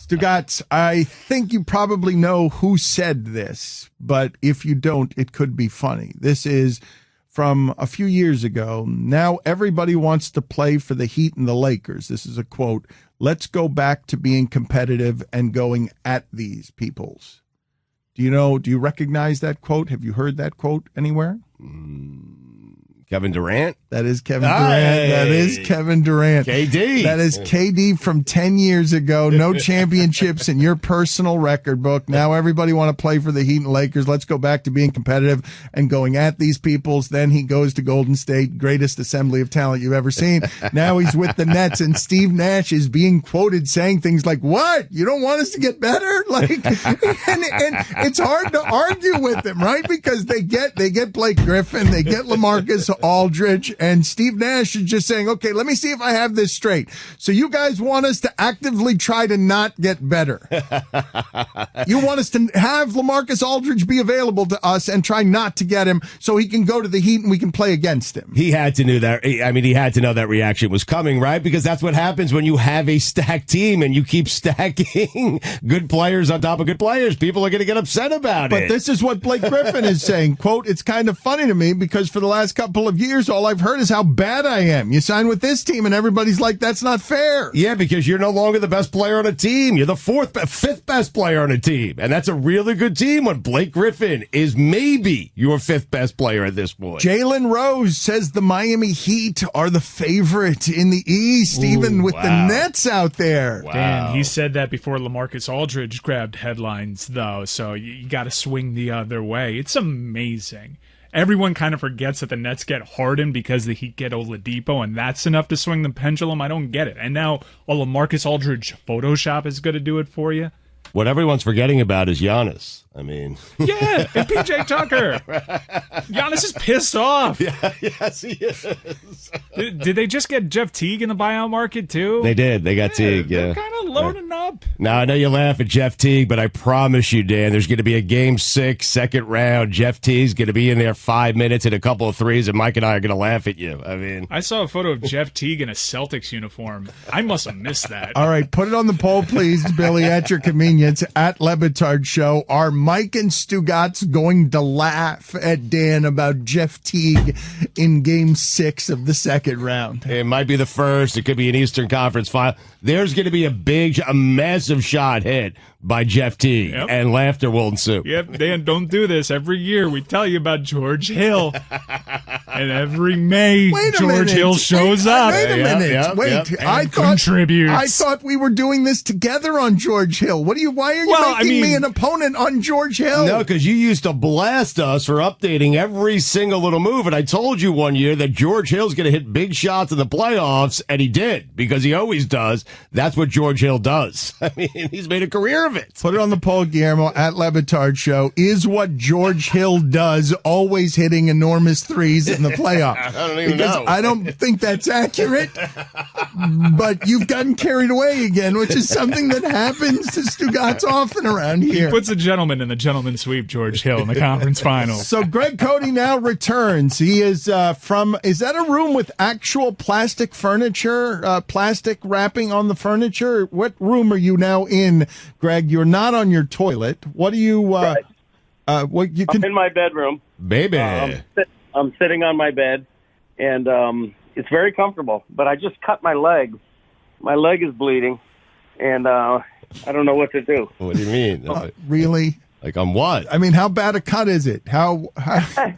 Stugotz, I think you probably know who said this, but if you don't, it could be funny. This is from a few years ago. Now everybody wants to play for the Heat and the Lakers. This is a quote. Let's go back to being competitive and going at these peoples. Do you recognize that quote? Have you heard that quote anywhere? Kevin Durant? That is Kevin Durant. That is Kevin Durant. KD. That is KD from 10 years ago. No championships in your personal record book. Now everybody want to play for the Heat and Lakers. Let's go back to being competitive and going at these peoples. Then he goes to Golden State, greatest assembly of talent you've ever seen. Now he's with the Nets, and Steve Nash is being quoted saying things like, what? You don't want us to get better? Like, and it's hard to argue with him, right? Because they get Blake Griffin, they get LaMarcus Aldridge, and Steve Nash is just saying, okay, let me see if I have this straight. So you guys want us to actively try to not get better. You want us to have LaMarcus Aldridge be available to us and try not to get him so he can go to the Heat and we can play against him. He had to know that. I mean, he had to know that reaction was coming, right? Because that's what happens when you have a stacked team and you keep stacking good players on top of good players. People are going to get upset about it. But this is what Blake Griffin is saying. Quote, it's kind of funny to me because for the last couple of years, all I've heard is how bad I am. You sign with this team and everybody's like, that's not fair. Yeah, because you're no longer the best player on a team. You're the fifth best player on a team. And that's a really good team when Blake Griffin is maybe your fifth best player at this point. Jalen Rose says the Miami Heat are the favorite in the East, even with the Nets out there. Wow. Dan, he said that before LaMarcus Aldridge grabbed headlines, though, so you got to swing the other way. It's amazing. Everyone kind of forgets that the Nets get Harden because the Heat get Oladipo, and that's enough to swing the pendulum. I don't get it. And now LaMarcus Aldridge Photoshop is going to do it for you. What everyone's forgetting about is Giannis. I mean, yeah, and PJ Tucker. Giannis is pissed off. Yeah, yes, he is. Did they just get Jeff Teague in the buyout market too? They did. They got Teague. They're kind of loading up. Now I know you laugh at Jeff Teague, but I promise you, Dan, there's going to be a Game 6, second round. Jeff Teague's going to be in there 5 minutes and a couple of threes, and Mike and I are going to laugh at you. I mean, I saw a photo of Jeff Teague in a Celtics uniform. I must have missed that. All right, put it on the poll, please, Billy, at your convenience, at Le Batard Show. Are Mike and Stugotz going to laugh at Dan about Jeff Teague in Game 6 of the second round? It might be the first. It could be an Eastern Conference final. There's going to be a massive shot hit by Jeff Teague, and laughter will ensue. Yep, Dan, don't do this. Every year we tell you about George Hill, and every May George Hill shows up. Wait a minute. I thought we were doing this together on George Hill. Why are you making me an opponent on George Hill? No, because you used to blast us for updating every single little move, and I told you one year that George Hill's going to hit big shots in the playoffs, and he did, because he always does. That's what George Hill does. I mean, he's made a career of it. Put it on the poll, Guillermo, at Le Batard Show. Is what George Hill does always hitting enormous threes in the playoffs? I don't even know. I don't think that's accurate. but you've gotten carried away again, which is something that happens to Stugotz often around here. He puts a gentleman in the gentleman sweep, George Hill, in the conference finals. So Greg Cote now returns. He is from, is that a room with actual plastic furniture, plastic wrapping on the furniture? What room are you now in, Greg? You're not on your toilet. What do you, Right. what you can... I'm in my bedroom. Baby. I'm sitting on my bed, and it's very comfortable. But I just cut my leg. My leg is bleeding, and I don't know what to do. What do you mean? Really? Like on what? I mean, how bad a cut is it? How... I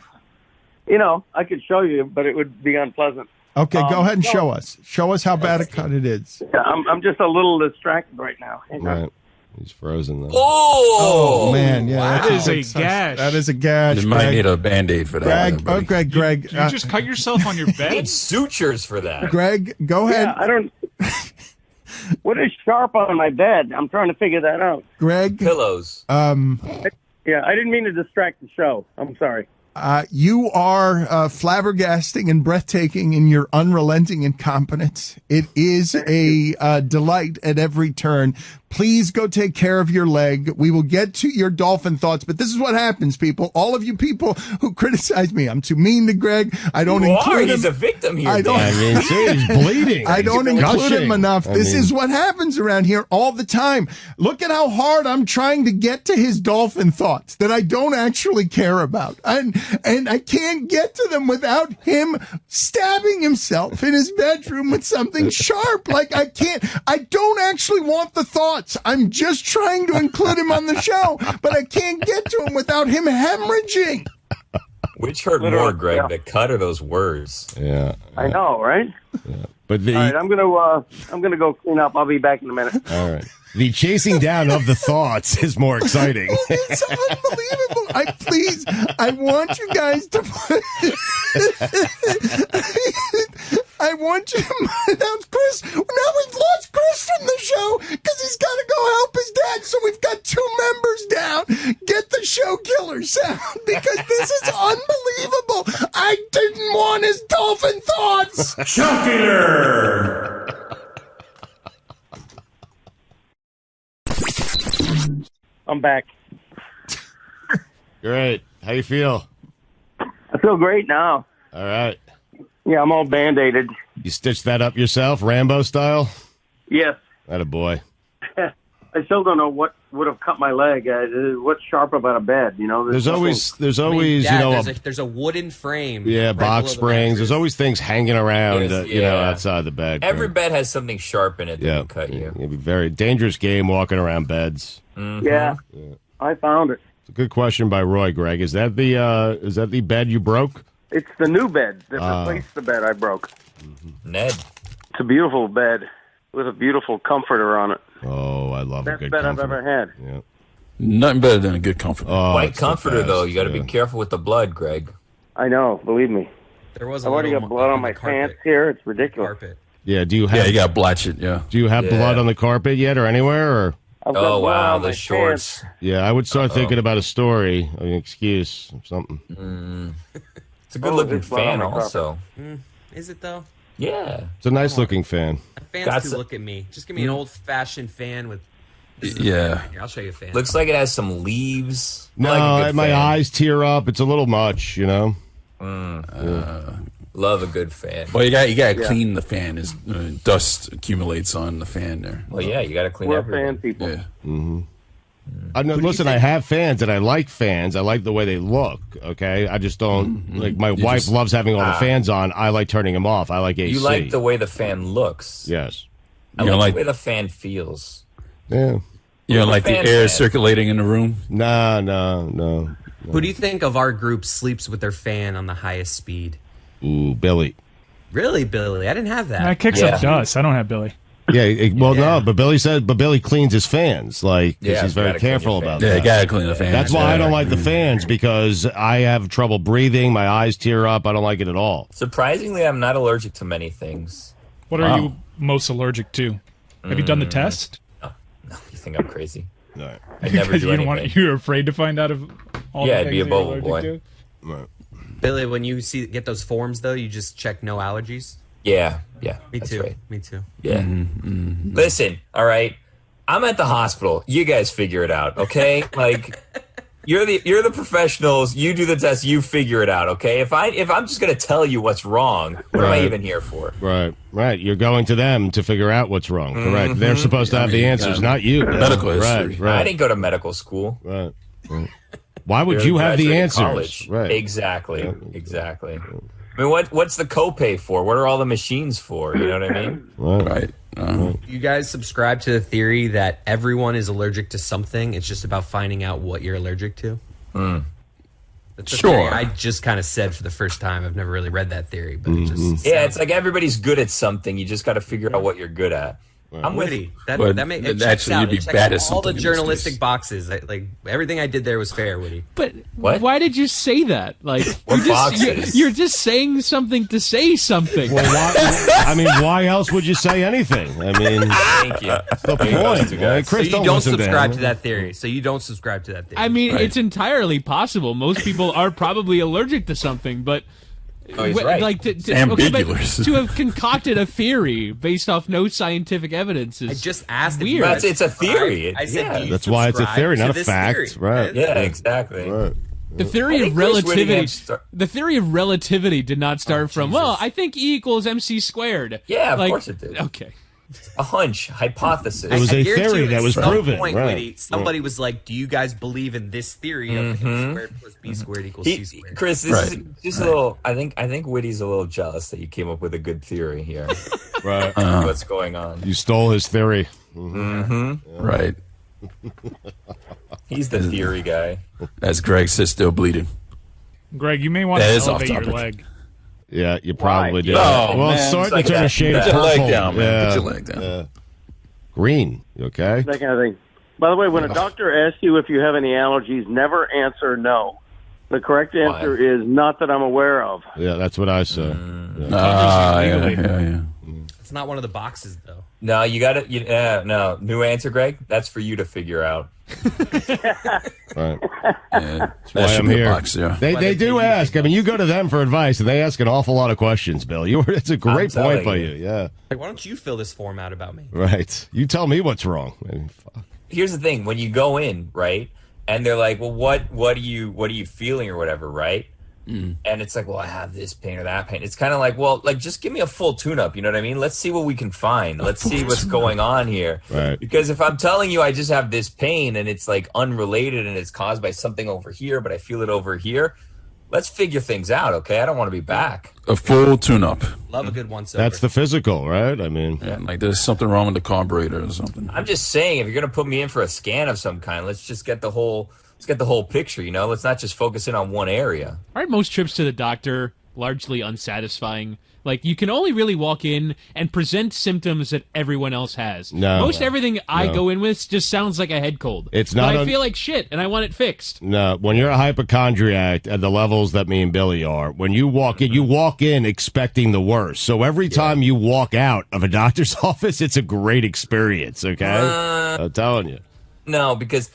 could show you, but it would be unpleasant. Okay, go ahead and show us. Show us how bad a cut it is. Yeah, I'm just a little distracted right now. Right. He's frozen though. Oh man, yeah, That is a gash. That is a gash. You might need a Band-Aid for that. Greg, Greg. You just cut yourself on your bed? Need sutures for that. Greg, go ahead. Yeah, I don't... What is sharp on my bed? I'm trying to figure that out. Greg. Pillows. Yeah, I didn't mean to distract the show. I'm sorry. You are flabbergasting and breathtaking in your unrelenting incompetence. It is a delight at every turn. Please go take care of your leg. We will get to your dolphin thoughts, but this is what happens, people. All of you people who criticize me, I'm too mean to Greg. I don't include him. He's a victim here. I don't. I mean, he's bleeding. I don't He's include him gushing. enough. This is what happens around here all the time. Look at how hard I'm trying to get to his dolphin thoughts that I don't actually care about. And I can't get to them without him stabbing himself in his bedroom with something sharp. Like I don't actually want the thoughts. I'm just trying to include him on the show, but I can't get to him without him hemorrhaging. Which hurt more, Greg, the cut or those words? Yeah. I know, right? Yeah. But All right, I'm gonna go clean up. I'll be back in a minute. all right. The chasing down of the thoughts is more exciting. It's unbelievable. I want you guys to I want you to announce Chris. Now we've lost Chris from the show because he's got to go help his dad. So we've got 2 members down. Get the show killer sound because this is unbelievable. I didn't want his dolphin thoughts. Show killer. I'm back. Great. How you feel? I feel great now. All right. Yeah, I'm all band-aided. You stitched that up yourself, Rambo style? Yes. That a boy. I still don't know what would have cut my leg. What's sharp about a bed? There's always Dad, there's a wooden frame. Yeah, right box below the springs. mattress. There's always things hanging around, Yeah. outside the bed. Every bed has something sharp in it that can cut you. It'd be a very dangerous game walking around beds. Mm-hmm. Yeah, I found it. It's a good question by Roy, Greg. Is that the bed you broke? It's the new bed that replaced the bed I broke. Ned. It's a beautiful bed with a beautiful comforter on it. Oh, I love a Best good bed comforter. I've ever had. Yeah. Nothing better than a good comforter. Oh, White it's the comforter, though. best, You got to be careful with the blood, Greg. I know, believe me. There was I've already got blood on my pants here. It's ridiculous. Carpet. Yeah, do you have? You got to blatch it. Yeah. Do you have blood on the carpet yet, or anywhere? Or I've got Oh, blood wow, on the my shorts. pants. yeah, I would start thinking about a story, an excuse, or something. It's a good-looking there's blood on fan, my carpet. also. Is it though? Yeah. It's a nice looking fan. Fans do look at me. Just give me an old-fashioned fan with. Yeah. Here, I'll show you a fan. Looks like it has some leaves. I No, like a good my fan. eyes tear up. It's a little much, you know. Love a good fan. Well, you got to clean the fan. As dust accumulates on the fan there. Well, yeah, you got to clean We're everything. fan people. Yeah. Listen, I have fans, and I like fans. I like the way they look. Okay, I just don't like. My wife loves having all the fans on. I like turning them off. I like AC. You like the way the fan looks. Yes. I like the way the fan feels. Yeah. You don't like the fan air fan. circulating in the room? No. Who do you think of our group sleeps with their fan on the highest speed? Ooh, Billy. Really, Billy? I didn't have that. That kicks up dust. I don't have Billy. Yeah, no, but Billy cleans his fans, like, 'cause he's very careful about that. Yeah, you gotta clean the fans. That's why I don't like the fans, because I have trouble breathing, my eyes tear up, I don't like it at all. Surprisingly, I'm not allergic to many things. What are you most allergic to? Have you done the test? No, you think I'm crazy? No. I never Because do you don't anything. you're afraid to find out if all Yeah, the I'd be things a that you're bubble allergic boy. to? Right. Billy, when you get those forms though, you just check no allergies. Yeah. Me that's too. Right. Me too. Yeah. Listen, all right. I'm at the hospital. You guys figure it out, okay? Like, you're the professionals. You do the test. You figure it out, okay? If I'm just gonna tell you what's wrong, what am I even here for? Right. You're going to them to figure out what's wrong. Correct. They're supposed to have the answers, not you. Medical history. Right. I didn't go to medical school. Right. Why would you have the answers? College. Right. Exactly. I mean, what's the copay for? What are all the machines for? You know what I mean? Right. You guys subscribe to the theory that everyone is allergic to something. It's just about finding out what you're allergic to. That's a theory I just kind of said for the first time. I've never really read that theory, but it just it's like everybody's good at something. You just got to figure out what you're good at. I'm witty. That makes it actually out. you'd be It checks bad at all the something in this journalistic case. boxes. Like everything I did there was fair, Woody. But What? why did you say that? Like you're just saying something to say something. Well, why else would you say anything? I mean, Thank you. the point. Right? So Chris, you don't subscribe him. to that theory. So you don't subscribe to that theory. I mean, it's entirely possible. Most people are probably allergic to something, but he's right. like ambiguous. but to have concocted a theory based off no scientific evidence is I just asked. weird. But it's a theory. I said, do you That's why it's a subscribe theory, to not a this fact. theory? Right. Yeah, exactly. Right. The theory I of think Chris relativity. Whittingham The theory of relativity did not start from. Well, I think E equals MC squared. Yeah, of course it did. Okay. A hunch, hypothesis. It was I a guarantee theory you that at was some proven, Point, right. Woody, somebody was like, "Do you guys believe in this theory of A squared plus B squared equals C squared?" Chris, this is just a little. I think Whitty's a little jealous that you came up with a good theory here. Right. What's going on? You stole his theory. Right. He's the theory guy. As Greg says, still bleeding. Greg, you may want to That is off elevate your topic. leg. Yeah, you probably do. Oh, well, man. starting It's to like turn a that. shade of Put your purple. leg down, man. Yeah. Put your leg down. Green. You okay? That kind of thing. By the way, when a doctor asks you if you have any allergies, never answer no. The correct answer is not that I'm aware of. Yeah, that's what I say. Yeah. It's not one of the boxes, though. No, you got it. No, new answer, Greg. That's for you to figure out. Right. That Why should I'm be a here. box, yeah. They do ask. I mean, you go to them for advice, and they ask an awful lot of questions, Bill. It's a great I'm point by telling you. Yeah. Like, why don't you fill this form out about me? Right. You tell me what's wrong. I mean, fuck. Here's the thing: when you go in, right, and they're like, "Well, what are you feeling or whatever," right? And it's like, well, I have this pain or that pain. It's kind of like, well, like, just give me a full tune-up. You know what I mean? Let's see what we can find. Let's see what's going on here. Right. Because if I'm telling you I just have this pain and it's like unrelated and it's caused by something over here, but I feel it over here, let's figure things out, okay? I don't want to be back. A full tune-up. Love a good once over. That's the physical, right? I mean, Yeah, like there's something wrong with the carburetor or something. I'm just saying, if you're going to put me in for a scan of some kind, let's just get the whole picture, you know? Let's not just focus in on one area. Aren't most trips to the doctor largely unsatisfying? Like, you can only really walk in and present symptoms that everyone else has. No. Most everything I No. go in with just sounds like a head cold. It's not But I un- feel like shit, and I want it fixed. no, when you're a hypochondriac at the levels that me and Billy are, when you walk in expecting the worst. So every time you walk out of a doctor's office, it's a great experience, okay? I'm telling you. No, because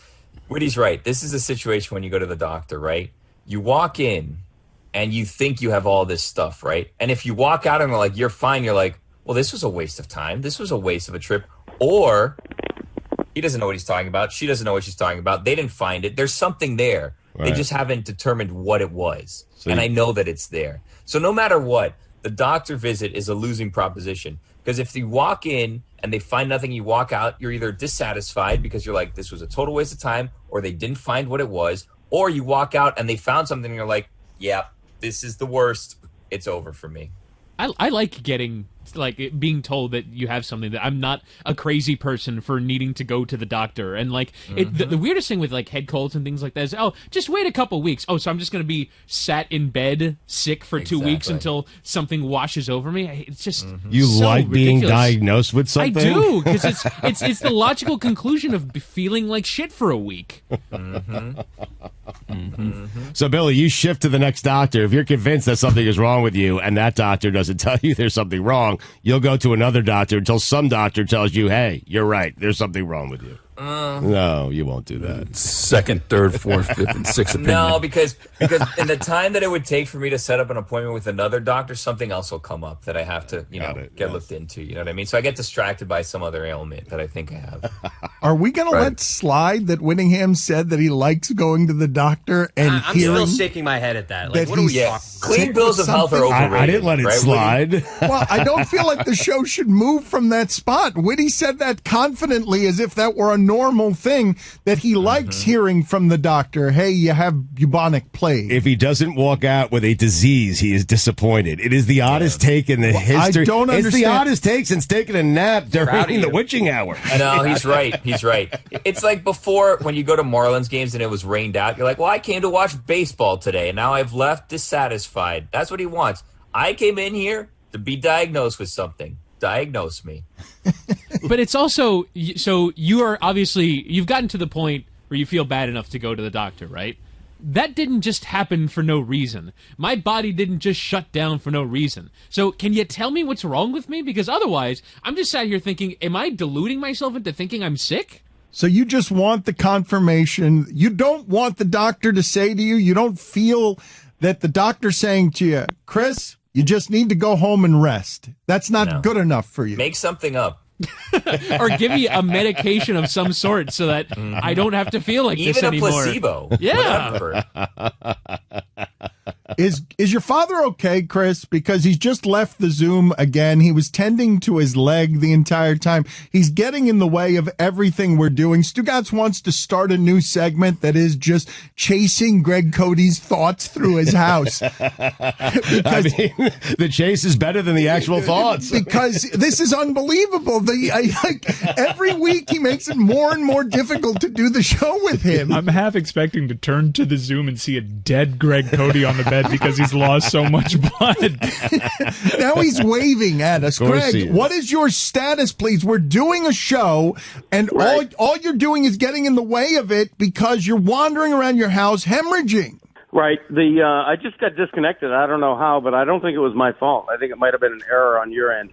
Witty's right. This is a situation when you go to the doctor, right? You walk in and you think you have all this stuff, right? And if you walk out and they're like, you're fine, you're like, well, this was a waste of time. This was a waste of a trip. Or he doesn't know what he's talking about. She doesn't know what she's talking about. They didn't find it. There's something there. Right. They just haven't determined what it was. So and you- I know that it's there. So no matter what, the doctor visit is a losing proposition. Because if you walk in and they find nothing, you walk out, you're either dissatisfied because you're like, this was a total waste of time, or they didn't find what it was, or you walk out and they found something and you're like, yeah, this is the worst. It's over for me. I like getting, like, being told that you have something, that I'm not a crazy person for needing to go to the doctor. And, like, the weirdest thing with, like, head colds and things like that is, oh, just wait a couple weeks. Oh, so I'm just going to be sat in bed sick for 2 weeks Exactly. until something washes over me. It's just You so like being ridiculous. diagnosed with something? I do, because it's the logical conclusion of feeling like shit for a week. So, Billy, you shift to the next doctor. If you're convinced that something is wrong with you and that doctor doesn't tell you there's something wrong, you'll go to another doctor until some doctor tells you, hey, you're right, there's something wrong with you. No, you won't do that. Second, third, fourth, fifth, and sixth opinion. No, because in the time that it would take for me to set up an appointment with another doctor, something else will come up that I have to, get looked into. You know what I mean? So I get distracted by some other ailment that I think I have. Are we going to let slide that Whittingham said that he likes going to the doctor and I'm still shaking my head at that. Like, what are we talking? Clean bills of health are overrated. I didn't let it slide. Well, I don't feel like the show should move from that spot. Whitty said that confidently as if that were a normal thing, that he likes hearing from the doctor, hey, you have bubonic plague. If he doesn't walk out with a disease, he is disappointed. It is the oddest take in the history. I don't understand. It's the oddest take since taking a nap during the witching hour. No, he's right. He's right. It's like before when you go to Marlins games and it was rained out, you're like, well, I came to watch baseball today, and now I've left dissatisfied. That's what he wants. I came in here to be diagnosed with something. Diagnose me. But it's also, so you are obviously, you've gotten to the point where you feel bad enough to go to the doctor, right? That didn't just happen for no reason. My body didn't just shut down for no reason. So can you tell me what's wrong with me? Because otherwise, I'm just sat here thinking, am I deluding myself into thinking I'm sick? So you just want the confirmation. You don't want the doctor to say to you, you don't feel that the doctor's saying to you, Chris, you just need to go home and rest. That's not good enough for you. Make something up. Or give me a medication of some sort so that I don't have to feel like this anymore. Even a placebo. Yeah. Is your father okay, Chris? Because he's just left the Zoom again. He was tending to his leg the entire time. He's getting in the way of everything we're doing. Stugotz wants to start a new segment that is just chasing Greg Cote's thoughts through his house. The chase is better than the actual thoughts. Because this is unbelievable. Every week he makes it more and more difficult to do the show with him. I'm half expecting to turn to the Zoom and see a dead Greg Cote on the bed because he's lost so much blood. Now he's waving at us. Greg, what is your status, please? We're doing a show, and all you're doing is getting in the way of it because you're wandering around your house hemorrhaging. Right. I just got disconnected. I don't know how, but I don't think it was my fault. I think it might have been an error on your end.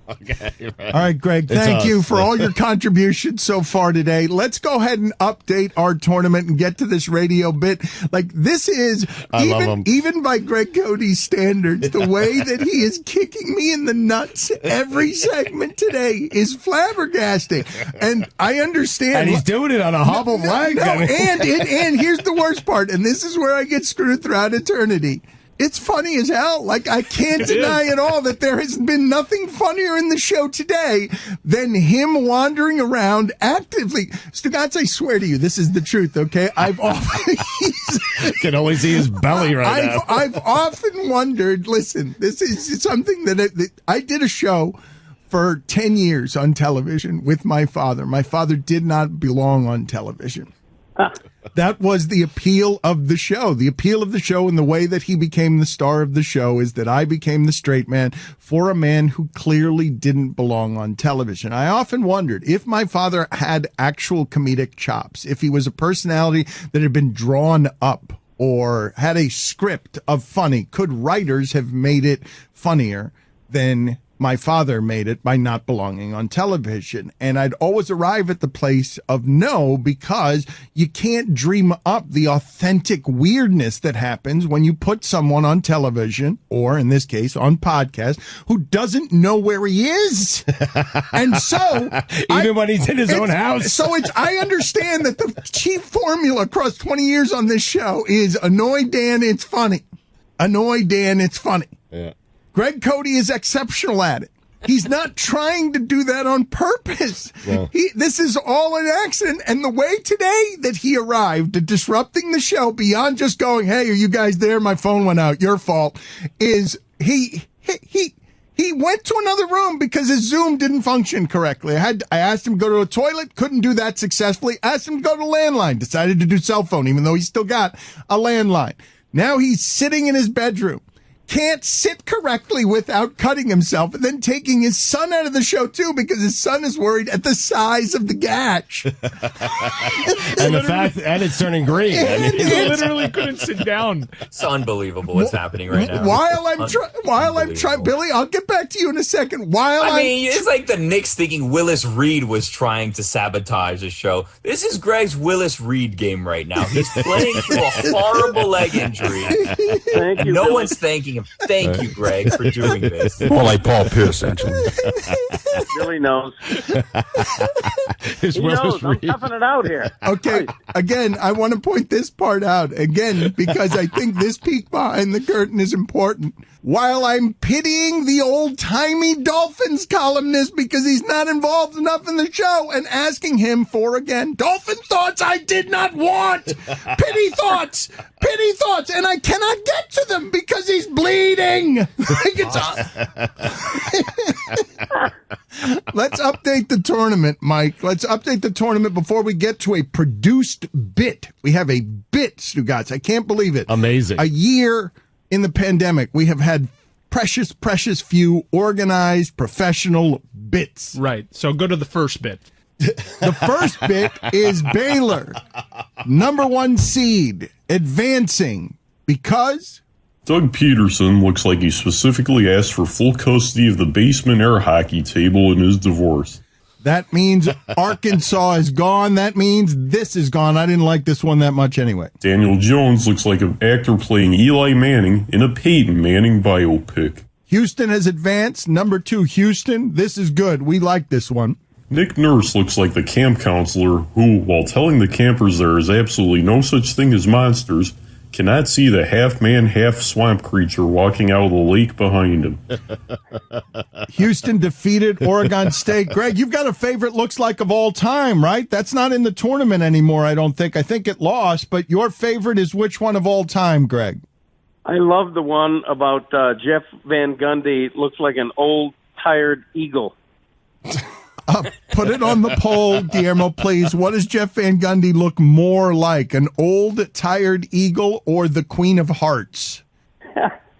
Okay. Right. All right, Greg, thank you for all your contributions so far today. Let's go ahead and update our tournament and get to this radio bit. Like, this is, even by Greg Cote's standards, the way that he is kicking me in the nuts every segment today is flabbergasting. And I understand. And he's doing it on a hobbled leg. And here's the worst part, and this is where I get screwed throughout eternity. It's funny as hell. Like, I can't deny at all that there has been nothing funnier in the show today than him wandering around actively. Stugotz, I swear to you, this is the truth, okay? I've often... can only see his belly right now. I've often wondered, listen, this is something that I did a show for 10 years on television with my father. My father did not belong on television. That was the appeal of the show. The appeal of the show and the way that he became the star of the show is that I became the straight man for a man who clearly didn't belong on television. I often wondered if my father had actual comedic chops, if he was a personality that had been drawn up or had a script of funny. Could writers have made it funnier than my father made it by not belonging on television? And I'd always arrive at the place of no, because you can't dream up the authentic weirdness that happens when you put someone on television, or in this case on podcast, who doesn't know where he is. And so even when he's in his own house. So I understand that the chief formula across 20 years on this show is annoy Dan, it's funny. Annoy Dan, it's funny. Yeah. Greg Cote is exceptional at it. He's not trying to do that on purpose. No. This is all an accident. And the way today that he arrived at disrupting the show beyond just going, hey, are you guys there? My phone went out. Your fault. Is he went to another room because his Zoom didn't function correctly. I asked him to go to a toilet, couldn't do that successfully. Asked him to go to landline, decided to do cell phone, even though he's still got a landline. Now he's sitting in his bedroom. can't sit correctly without cutting himself, and then taking his son out of the show too because his son is worried at the size of the gash. And the fact, and it's turning green. I mean, he literally couldn't sit down. It's unbelievable what's happening right now. While I'm trying, Billy, I'll get back to you in a second. It's like the Knicks thinking Willis Reed was trying to sabotage the show. This is Greg's Willis Reed game right now. He's playing through a horrible leg injury. Thank you, no Billy. one's thanking him. Thank you, Greg, for doing this. More like Paul Pierce, actually. Billy knows. He knows. I'm toughing it out here. Okay, again, I want to point this part out again because I think this peek behind the curtain is important. While I'm pitying the old-timey Dolphins columnist because he's not involved enough in the show and asking him for, again, Dolphin thoughts I did not want. Pity thoughts, and I cannot get to them because he's bleeding. Let's update the tournament, Mike. Let's update the tournament before we get to a produced bit. We have a bit, Stugotz. I can't believe it. Amazing. A year in the pandemic, we have had precious few organized professional bits. Right. So go to the first bit. The first bit is Baylor, #1 seed, advancing because Doug Peterson looks like he specifically asked for full custody of the basement air hockey table in his divorce. that means Arkansas is gone. That means this is gone. I didn't like this one that much anyway. Daniel Jones looks like an actor playing Eli Manning in a Peyton Manning biopic. Houston has advanced. #2, Houston. This is good. We like this one. Nick Nurse looks like the camp counselor who, while telling the campers there is absolutely no such thing as monsters, cannot see the half-man, half-swamp creature walking out of the lake behind him. Houston defeated Oregon State. Greg, you've got a favorite looks like of all time, right? That's not in the tournament anymore, I don't think. I think it lost, but your favorite is which one of all time, Greg? I love the one about Jeff Van Gundy. Looks like an old, tired eagle. Put it on the poll, Guillermo, please. What does Jeff Van Gundy look more like, an old, tired eagle or the Queen of Hearts?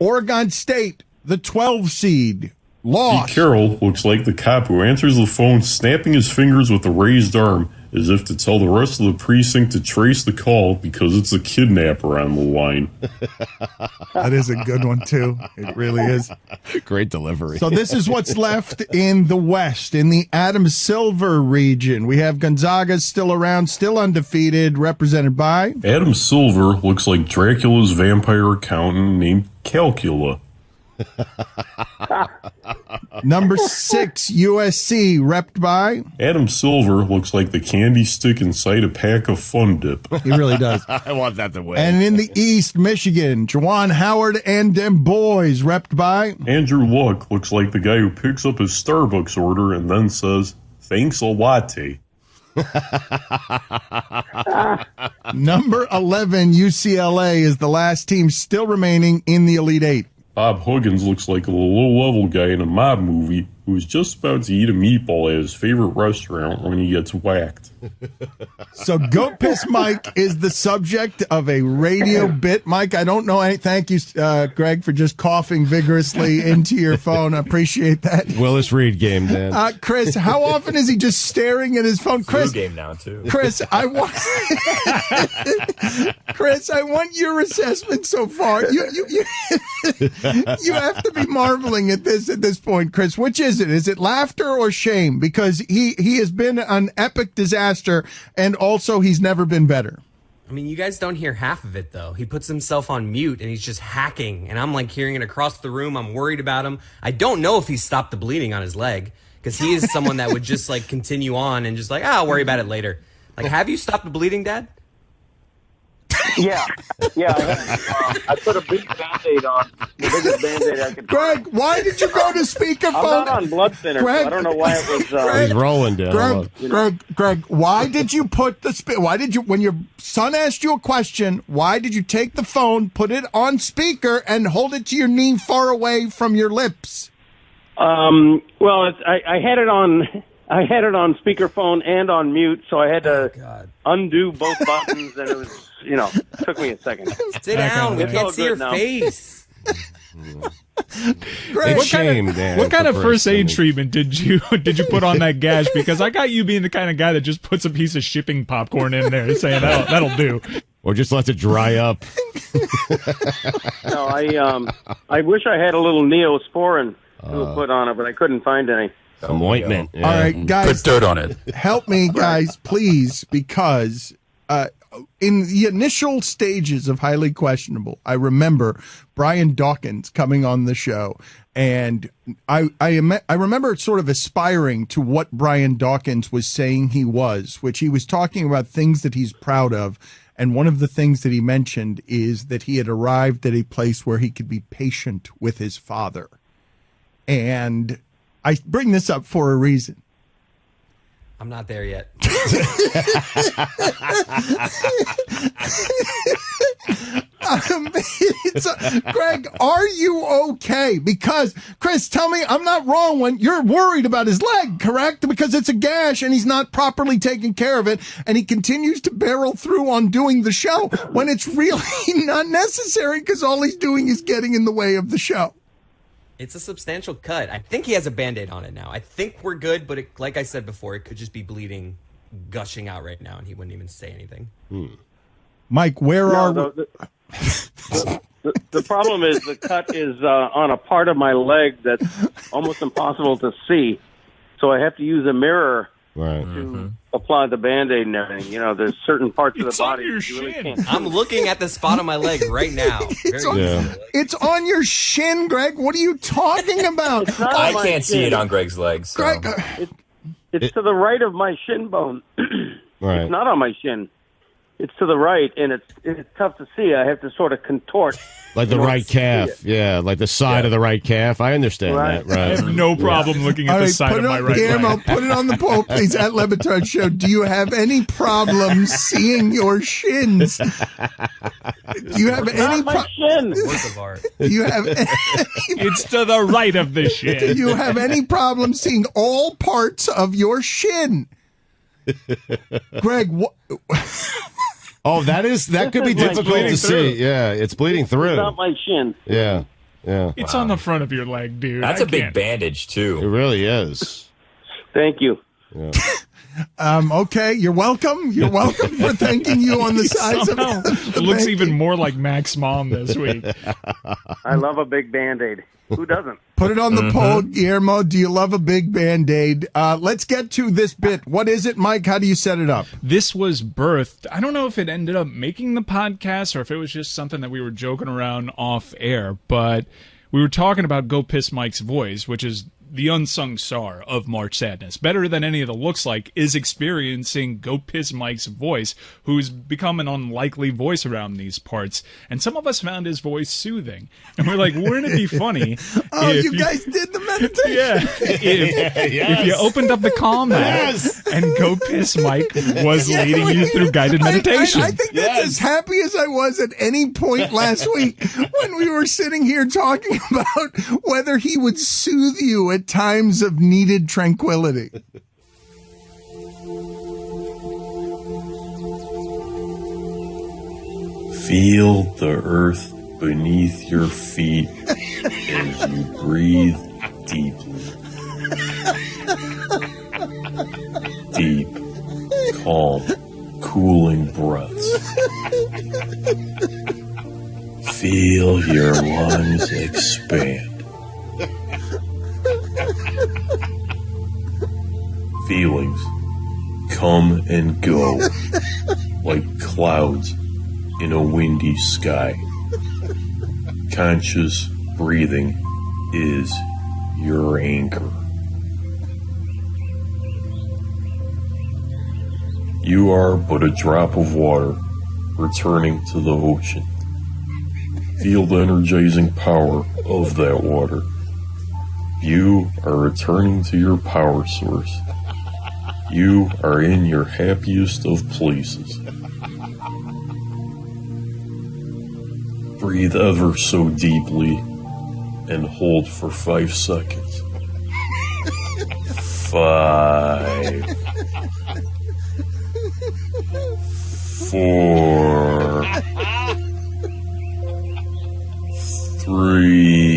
Oregon State, the 12 seed, lost. Pete Carroll looks like the cop who answers the phone, snapping his fingers with a raised arm, as if to tell the rest of the precinct to trace the call because it's a kidnapper on the line. That is a good one, too. It really is. Great delivery. So this is what's left in the West, in the Adam Silver region. We have Gonzaga still around, still undefeated, represented by... Adam Silver looks like Dracula's vampire accountant named Calcula. #6, USC, repped by... Adam Silver looks like the candy stick inside a pack of Fun Dip. He really does. I want that to win. And in the East, Michigan, Juwan Howard and them boys, repped by... Andrew Luck looks like the guy who picks up his Starbucks order and then says, "Thanks a latte." #11, UCLA, is the last team still remaining in the Elite Eight. Bob Huggins looks like a low-level guy in a mob movie who is just about to eat a meatball at his favorite restaurant when he gets whacked. So Goat Piss Mike is the subject of a radio bit. Mike, I don't know any. Thank you, Greg, for just coughing vigorously into your phone. I appreciate that. Willis Reed game, Dan. Chris, how often is he just staring at his phone? Chris, Flu game now too. Chris, I want Chris, I want your assessment so far. You have to be marveling at this point, Chris. Which is it? Is it laughter or shame? Because he has been an epic disaster, and also he's never been better. I mean, you guys don't hear half of it, though. He puts himself on mute, and he's just hacking, and I'm, like, hearing it across the room. I'm worried about him. I don't know if he stopped the bleeding on his leg, because he is someone that would just, like, continue on and just, like, I'll worry about it later. Like, have you stopped the bleeding, Dad? Yeah. I put a big Band-Aid on. The biggest Band-Aid I could. Greg, why did you go to speakerphone? I'm not on blood thinner, Greg, so I don't know why it was... He's rolling down. Greg, why did you put why did you, when your son asked you a question, why did you take the phone, put it on speaker, and hold it to your knee far away from your lips? Well, I had it on... I had it on speakerphone and on mute, so I had to undo both buttons, and it was, it took me a second. Sit down. We can't see your face. Greg, what kind of first aid treatment did you put on that gash? Because I got you being the kind of guy that just puts a piece of shipping popcorn in there and saying that'll do. Or just lets it dry up. No, I wish I had a little Neosporin to put on it, but I couldn't find any. Some ointment. Yeah. All right, guys. Put dirt on it. Help me, guys, please, because in the initial stages of Highly Questionable, I remember Brian Dawkins coming on the show, and I remember sort of aspiring to what Brian Dawkins was saying he was, which he was talking about things that he's proud of. And one of the things that he mentioned is that he had arrived at a place where he could be patient with his father. And I bring this up for a reason. I'm not there yet. Greg, are you okay? Because, Chris, tell me I'm not wrong when you're worried about his leg, correct? Because it's a gash and he's not properly taking care of it, and he continues to barrel through on doing the show when it's really not necessary because all he's doing is getting in the way of the show. It's a substantial cut. I think he has a Band-Aid on it now. I think we're good, but like I said before, it could just be bleeding, gushing out right now, and he wouldn't even say anything. Mike, where are we? The problem is the cut is on a part of my leg that's almost impossible to see, so I have to use a mirror to apply the Band-Aid and everything. You know, there's certain parts of the body you really can't see. I'm looking at the spot on my leg right now. It's on your shin, Greg. What are you talking about? I can't see it on Greg's legs. So. Greg, it's to the right of my shin bone. Right. It's not on my shin. It's to the right, and it's tough to see. I have to sort of contort. Like the right calf. Yeah, like the side of the right calf. I understand that. Right. I have no problem looking at the side of my right Guillermo, leg. put it on the poll, please, at Le Batard Show. Do you have any problem seeing your shins? Do you have any shin? Work of art. Do you have any It's to the right of the shin. Do you have any problem seeing all parts of your shin? Greg, what? Oh, that could be difficult to see. Yeah, it's bleeding through. It's not my shin. Yeah. It's on the front of your leg, dude. That's a big bandage, too. It really is. Thank you. Yeah. Okay, you're welcome. You're welcome for thanking you on the sides of it. Looks even more like Mac's mom this week. I love a big Band-Aid. Who doesn't? Put it on the poll, Guillermo. Do you love a big Band-Aid? Let's get to this bit. What is it, Mike? How do you set it up? This was birthed. I don't know if it ended up making the podcast or if it was just something that we were joking around off air, but we were talking about Go Piss Mike's voice, which is the unsung star of March Sadness. Better than any of the looks like is experiencing Go Piss Mike's voice, who's become an unlikely voice around these parts. And some of us found his voice soothing. And we're like, wouldn't it be funny if you guys did the meditation? If you opened up the Calm app and Go Piss Mike was leading you through guided meditation. I think that's as happy as I was at any point last week when we were sitting here talking about whether he would soothe you at times of needed tranquility. Feel the earth beneath your feet as you breathe deeply. Deep, calm, cooling breaths. Feel your lungs expand. Feelings come and go like clouds in a windy sky. Conscious breathing is your anchor. You are but a drop of water returning to the ocean. Feel the energizing power of that water. You are returning to your power source. You are in your happiest of places. Breathe ever so deeply and hold for 5 seconds. 5, 4, 3,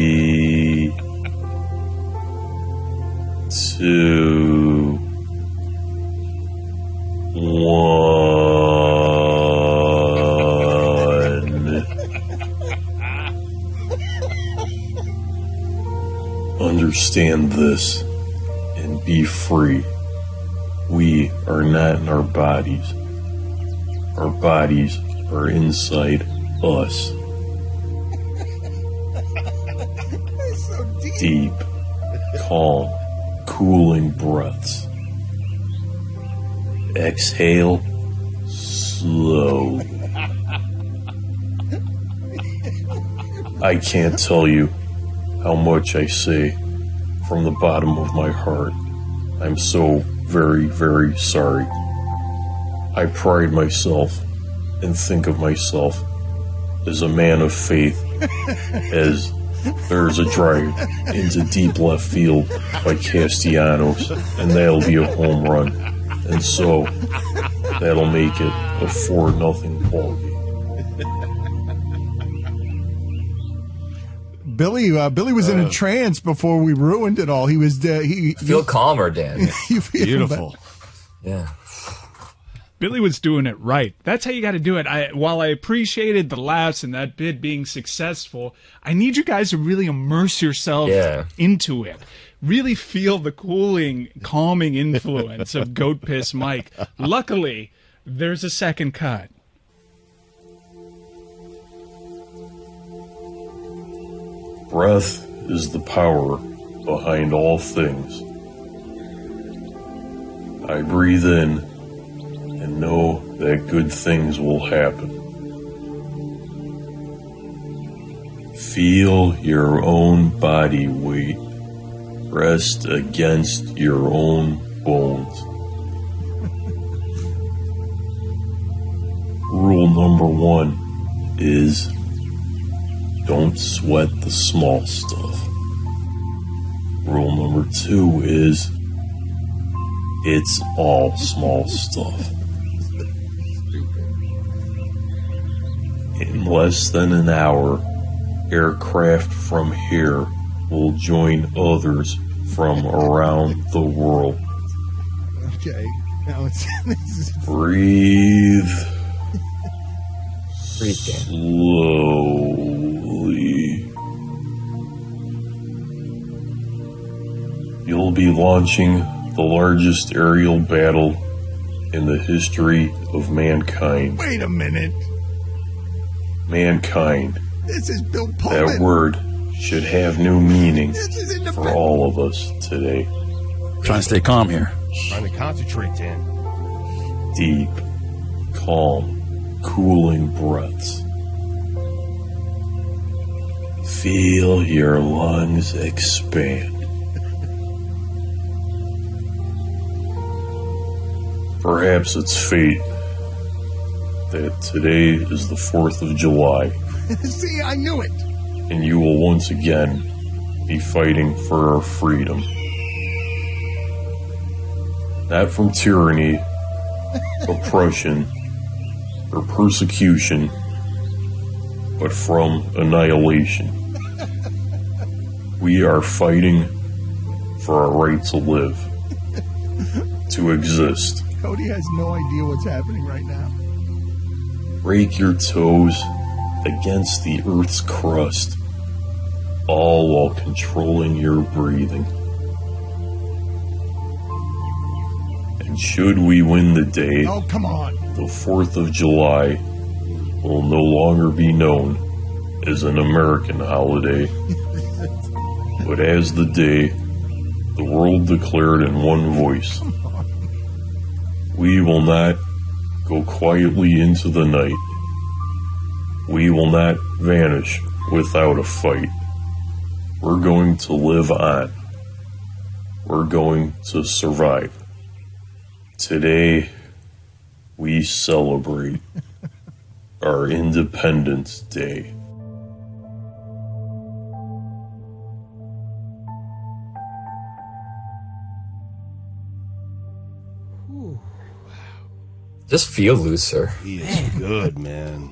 Understand this and be free. We are not in our bodies. Our bodies are inside us. So Deep, calm, cooling breaths. Exhale slowly. I can't tell you how much I say from the bottom of my heart. I'm so very, very sorry. I pride myself and think of myself as a man of faith, as there's a drive into deep left field by Castellanos, and that'll be a home run. And so, that'll make it a 4-0 ball game. Billy was in a trance before we ruined it all. He was feel calmer, Dan. Beautiful. Yeah. Billy was doing it right. That's how you got to do it. While I appreciated the laughs and that bid being successful, I need you guys to really immerse yourself into it. Really feel the cooling, calming influence of Goat Piss Mike. Luckily, there's a second cut. Breath is the power behind all things. I breathe in and know that good things will happen. Feel your own body weight rest against your own bones. Rule number 1 is don't sweat the small stuff. Rule number 2 is it's all small stuff. In less than an hour, aircraft from here will join others from around the world. Okay. Now it's Breathe. Breathe, Dan. Slowly. You'll be launching the largest aerial battle in the history of mankind. Wait a minute. Mankind. This is Bill Pullman. That word should have new meaning for all of us today. Trying to stay calm here. Trying to concentrate, Dan. Deep, calm, cooling breaths. Feel your lungs expand. Perhaps it's fate that today is the 4th of July. See, I knew it. And you will once again be fighting for our freedom. Not from tyranny, oppression, or persecution, but from annihilation. We are fighting for our right to live, to exist. Cody has no idea what's happening right now. Rake your toes against the Earth's crust, all while controlling your breathing. And should we win the day, oh, come on, the 4th of July will no longer be known as an American holiday, but as the day the world declared in one voice. We will not go quietly into the night. We will not vanish without a fight. We're going to live on. We're going to survive. Today, we celebrate our Independence Day. Just feel looser. He is good, man.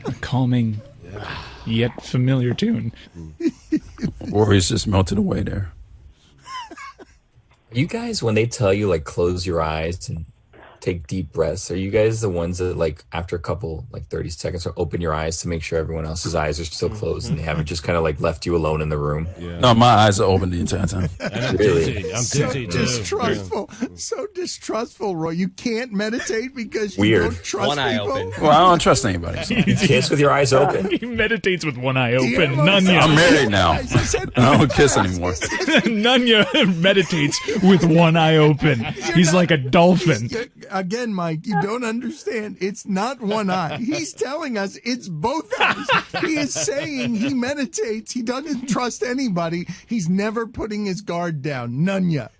A calming, yet familiar tune. Warriors just melted away there. You guys, when they tell you, like, close your eyes and take deep breaths? Are you guys the ones that, like, after a couple, like 30 seconds, or open your eyes to make sure everyone else's eyes are still closed and they haven't just kind of like left you alone in the room? Yeah. No, my eyes are open the entire time. Really? I'm So dizzy, too. distrustful. So distrustful, Roy. You can't meditate because you Weird. don't trust One eye people? open. Well, I don't trust anybody. So. You kiss with your eyes open? He meditates with one eye open. Yeah, Nunya. I'm married now. I don't kiss anymore. Nunya meditates with one eye open. He's like a dolphin. Again, Mike, you don't understand. It's not one eye. He's telling us it's both eyes. He is saying he meditates. He doesn't trust anybody. He's never putting his guard down. Nunya.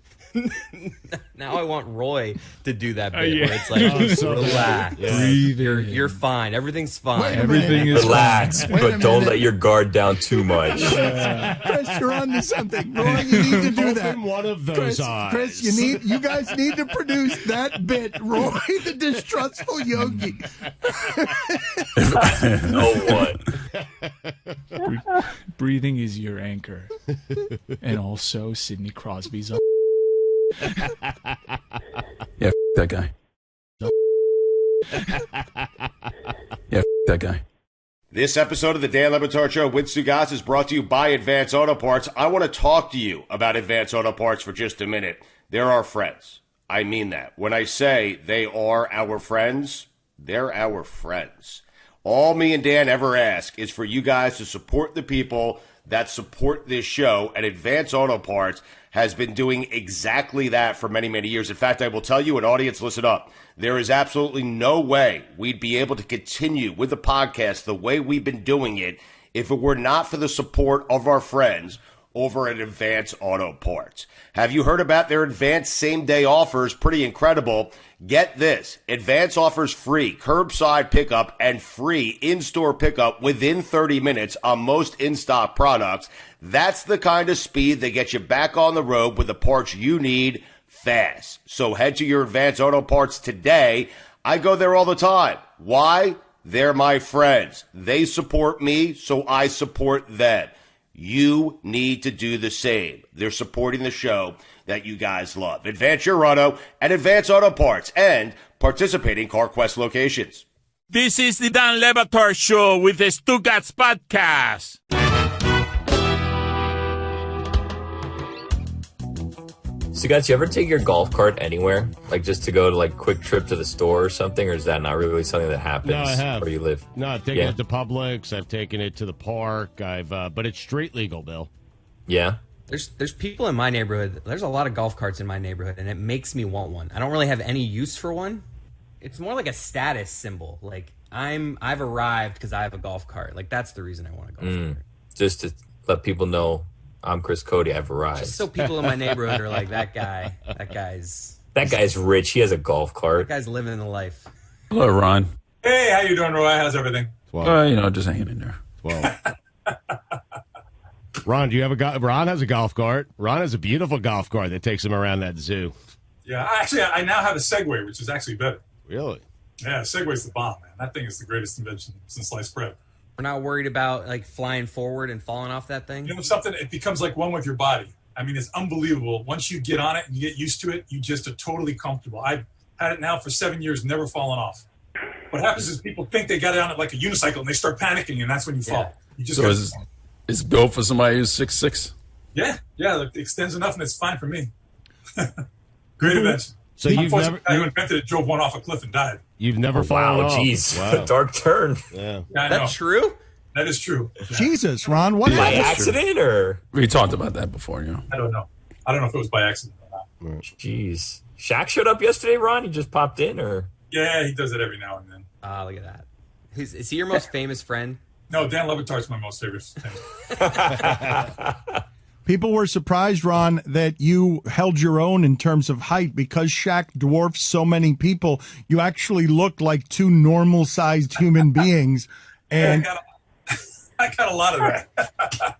Now I want Roy to do that bit yeah. where it's like, relax, Breathe. you're fine, everything's fine. Everything is Relax, Wait a but don't minute. let your guard down too much. Chris, you're on to something. Roy, you need to do that. Open one of those eyes. Chris, you guys need to produce that bit. Roy, the distrustful yogi. Oh, what? Breathing is your anchor. And also Sidney Crosby's up. Yeah, that guy. Yeah, that guy. This episode of the Dan Le Batard Show with Stugotz is brought to you by Advance Auto Parts. I want to talk to you about Advance Auto Parts for just a minute. They're our friends. I mean that. When I say they are our friends, they're our friends. All me and Dan ever ask is for you guys to support the people that support this show, and Advance Auto Parts has been doing exactly that for many, many years. In fact, I will tell you, an audience, listen up. There is absolutely no way we'd be able to continue with the podcast the way we've been doing it if it were not for the support of our friends over at Advance Auto Parts. Have you heard about their advanced same-day offers? Pretty incredible. Get this. Advance offers free curbside pickup and free in-store pickup within 30 minutes on most in-stock products. That's the kind of speed that gets you back on the road with the parts you need fast. So head to your Advance Auto Parts today. I go there all the time. Why? They're my friends. They support me, so I support them. You need to do the same. They're supporting the show that you guys love. Advance your auto at Advance Auto Parts and participating CarQuest locations. This is the Dan Le Batard Show with the Stugotz podcast. So, guys, you ever take your golf cart anywhere? Like, just to go to, like, quick trip to the store or something? Or is that not really something that happens No, I have. where you live? No, I've taken it to Publix. I've taken it to the park. But it's street legal, Bill. Yeah? There's people in my neighborhood. There's a lot of golf carts in my neighborhood, and it makes me want one. I don't really have any use for one. It's more like a status symbol. Like I've arrived because I have a golf cart. Like that's the reason I want a golf cart. Just to let people know I'm Chris Cote. I've arrived. Just so people in my neighborhood are like, that guy's rich. He has a golf cart. That guy's living the life. Hello, Ron. Hey, how you doing, Roy? How's everything? Just hanging in there. 12. Ron, do you have Ron has a golf cart. Ron has a beautiful golf cart that takes him around that zoo. Yeah, actually, I now have a Segway, which is actually better. Really? Yeah, Segway's the bomb, man. That thing is the greatest invention since sliced bread. We're not worried about like flying forward and falling off that thing. You know something? It becomes like one with your body. I mean, it's unbelievable. Once you get on it and you get used to it, you just are totally comfortable. I've had it now for 7 years, never fallen off. What happens is people think they got it on it like a unicycle and they start panicking, and that's when you fall. You just it's built for somebody who's 6'6"? Yeah, it extends enough, and it's fine for me. Great invention. So you've never the guy who invented it drove one off a cliff and died. You've never fallen off. Jeez. Wow. Dark turn. Yeah. I know. That's true? That is true. Yeah. Jesus, Ron, what By happened? accident or? We talked about that before, you know. I don't know. I don't know if it was by accident or not. Jeez. Shaq showed up yesterday, Ron? He just popped in, or? Yeah, he does it every now and then. Look at that. Is he your most famous friend? No, Dan Le Batard's my most favorite thing. People were surprised, Ron, that you held your own in terms of height because Shaq dwarfs so many people. You actually looked like two normal-sized human beings. And I got a lot of that.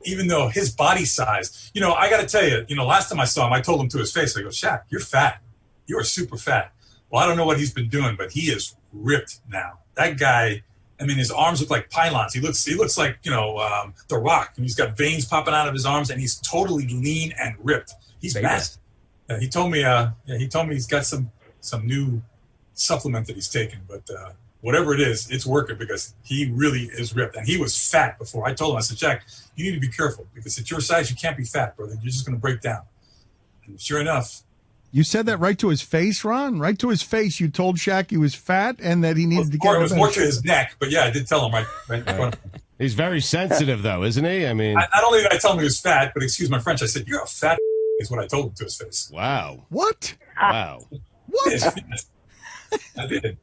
Even though his body size, I got to tell you, last time I saw him, I told him to his face, I go, Shaq, you're fat. You are super fat. Well, I don't know what he's been doing, but he is ripped now. That guy, I mean, his arms look like pylons. He looks like, The Rock, and he's got veins popping out of his arms, and he's totally lean and ripped. He's massive. He told me he's got some some new supplement that he's taking, but whatever it is, it's working because he really is ripped. And he was fat before. I told him, I said, Jack, you need to be careful because at your size, you can't be fat, brother. You're just going to break down. And sure enough. You said that right to his face, Ron? Right to his face. You told Shaq he was fat and that he needed to get It was more to his neck, but yeah, I did tell him right in front of him. He's very sensitive, though, isn't he? I mean, not only did I tell him he was fat, but excuse my French, I said, "You're a fat," is what I told him to his face. Wow. What? Wow. What? Yes. I did.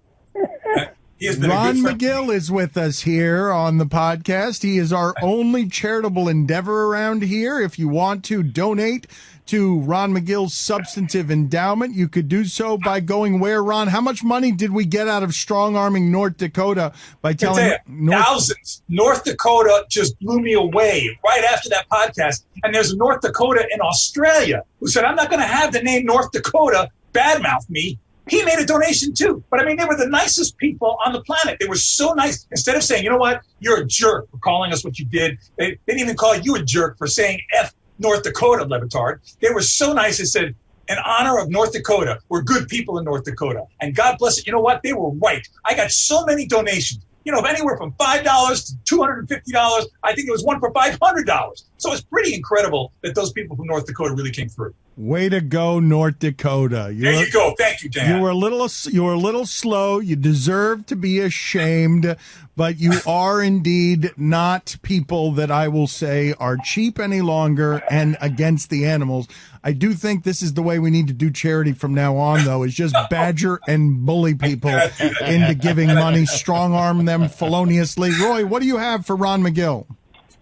He has been Ron a good friend. McGill is with us here on the podcast. He is our only charitable endeavor around here. If you want to donate to Ron McGill's substantive endowment, you could do so by going where, Ron? How much money did we get out of strong-arming North Dakota by telling thousands? North Dakota just blew me away right after that podcast. And there's a North Dakota in Australia who said, I'm not going to have the name North Dakota badmouth me. He made a donation too. But I mean, they were the nicest people on the planet. They were so nice. Instead of saying, you know what, you're a jerk for calling us what you did, they didn't even call you a jerk for saying F North Dakota, Le Batard. They were so nice. They said, in honor of North Dakota, we're good people in North Dakota. And God bless it. You know what? They were right. I got so many donations. You know, anywhere from $5 to $250. I think it was one for $500. So it's pretty incredible that those people from North Dakota really came through. Way to go, North Dakota. There you go. Thank you, Dan. You were a little slow. You deserve to be ashamed, but you are indeed not people that I will say are cheap any longer and against the animals. I do think this is the way we need to do charity from now on, though, is just badger and bully people into giving money, strong-arm them feloniously. Roy, what do you have for Ron McGill?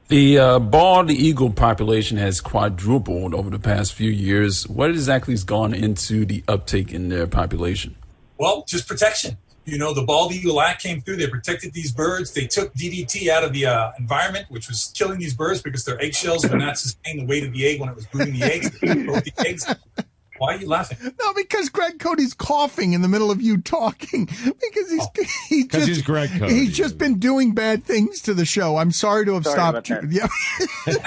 The bald eagle population has quadrupled over the past few years. What exactly has gone into the uptake in their population? Well, just protection. You know, the Bald Eagle Act came through. They protected these birds. They took DDT out of the environment, which was killing these birds because their eggshells would not sustain the weight of the egg when it was brooding the eggs. They broke the eggs. Why are you laughing? No, because Greg Cote's coughing in the middle of you talking. Because he's Greg Cote. He's just been doing bad things to the show. I'm sorry to have stopped you. Yeah.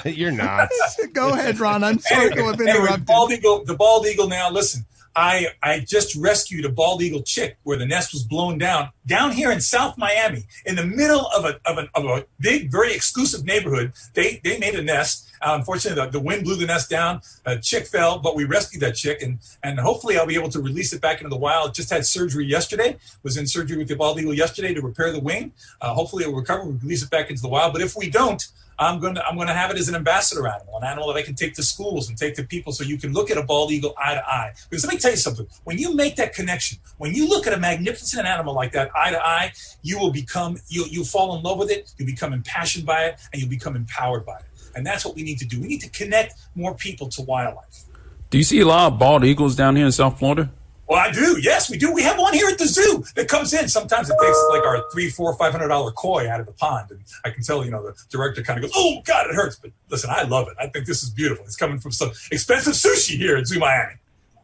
You're not. Go ahead, Ron. I'm sorry to have interrupted. The bald eagle. Now, listen. I just rescued a bald eagle chick where the nest was blown down here in South Miami, in the middle of a big, very exclusive neighborhood. They made a nest. Unfortunately, the wind blew the nest down. A chick fell, but we rescued that chick, and hopefully I'll be able to release it back into the wild. Just had surgery yesterday. Was in surgery with the bald eagle yesterday to repair the wing. Hopefully it will recover. We'll release it back into the wild. But if we don't, I'm going to have it as an ambassador animal, an animal that I can take to schools and take to people so you can look at a bald eagle eye to eye. Because let me tell you something. When you make that connection, when you look at a magnificent animal like that eye to eye, you will become, you'll fall in love with it, you'll become impassioned by it, and you'll become empowered by it. And that's what we need to do. We need to connect more people to wildlife. Do you see a lot of bald eagles down here in South Florida? Well, I do. Yes, we do. We have one here at the zoo that comes in. Sometimes it takes like our $300, $400, $500 koi out of the pond. And I can tell, the director kind of goes, oh, God, it hurts. But listen, I love it. I think this is beautiful. It's coming from some expensive sushi here at Zoo Miami.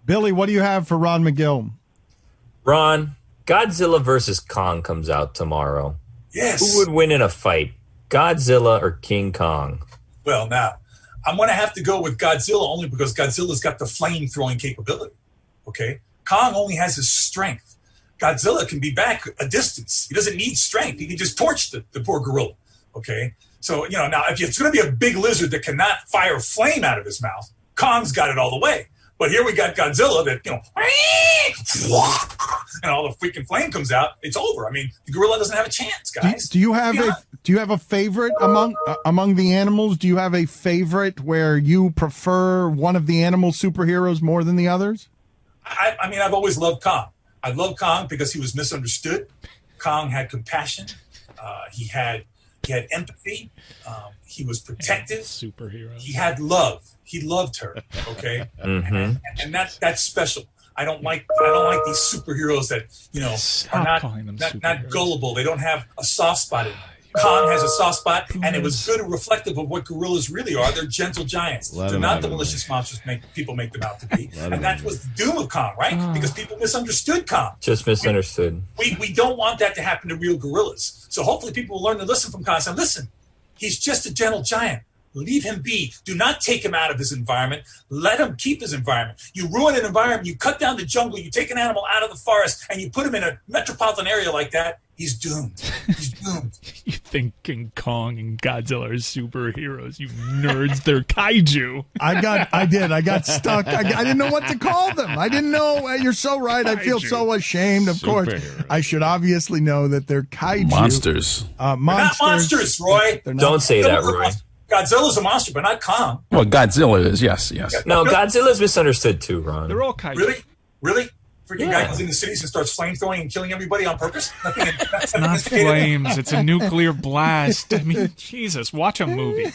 Billy, what do you have for Ron McGill? Ron, Godzilla versus Kong comes out tomorrow. Yes. Who would win in a fight, Godzilla or King Kong? Well, now, I'm going to have to go with Godzilla only because Godzilla's got the flame-throwing capability, okay? Kong only has his strength. Godzilla can be back a distance. He doesn't need strength. He can just torch the poor gorilla, okay? So, now, if it's going to be a big lizard that cannot fire flame out of his mouth, Kong's got it all the way. But here we got Godzilla that, and all the freaking flame comes out. It's over. I mean, the gorilla doesn't have a chance, guys. Do you have a favorite among the animals? Do you have a favorite where you prefer one of the animal superheroes more than the others? I mean, I've always loved Kong. I love Kong because he was misunderstood. Kong had compassion. He had empathy. He was protective. Superhero. He had love. He loved her. Okay, and that's special. I don't like these superheroes that are not gullible. They don't have a soft spot in them. Kong has a soft spot, and it was good and reflective of what gorillas really are. They're gentle giants. They're not the malicious monsters people make them out to be. And that was the doom of Kong, right? Because people misunderstood Kong. Just misunderstood. We don't want that to happen to real gorillas. So hopefully people will learn to listen from Kong and say, listen, he's just a gentle giant. Leave him be. Do not take him out of his environment. Let him keep his environment. You ruin an environment. You cut down the jungle. You take an animal out of the forest, and you put him in a metropolitan area like that. He's doomed. He's doomed. You think King Kong and Godzilla are superheroes? You nerds. They're kaiju. I got stuck. I didn't know what to call them. I didn't know. You're so right. I feel so ashamed. Of course, I should obviously know that they're kaiju. Monsters. They're not monsters, Roy. Don't say that, Roy. Godzilla's a monster, but not Kong. Well, Godzilla is, yes. No, Godzilla's misunderstood too, Ron. They're all kaiju. Really? Freaking guy goes into cities and starts flamethrowing and killing everybody on purpose? It's not flames. It's a nuclear blast. I mean, Jesus, watch a movie. Is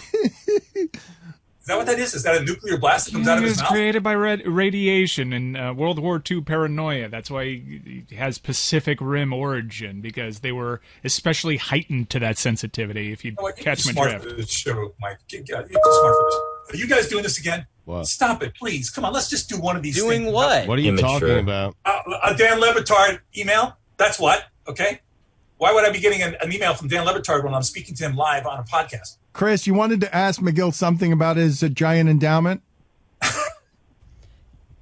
that what that is? Is that a nuclear blast that comes out of his mouth? It was created by radiation in World War II paranoia. That's why he has Pacific Rim origin, because they were especially heightened to that sensitivity, if you catch my drift. For this show, Mike. You're too smart for this. Are you guys doing this again? What? Stop it, please. Come on, let's just do one of these things. Doing what? What are you talking about? A Dan Le Batard email. That's what, okay? Why would I be getting an email from Dan Le Batard when I'm speaking to him live on a podcast? Chris, you wanted to ask McGill something about his giant endowment?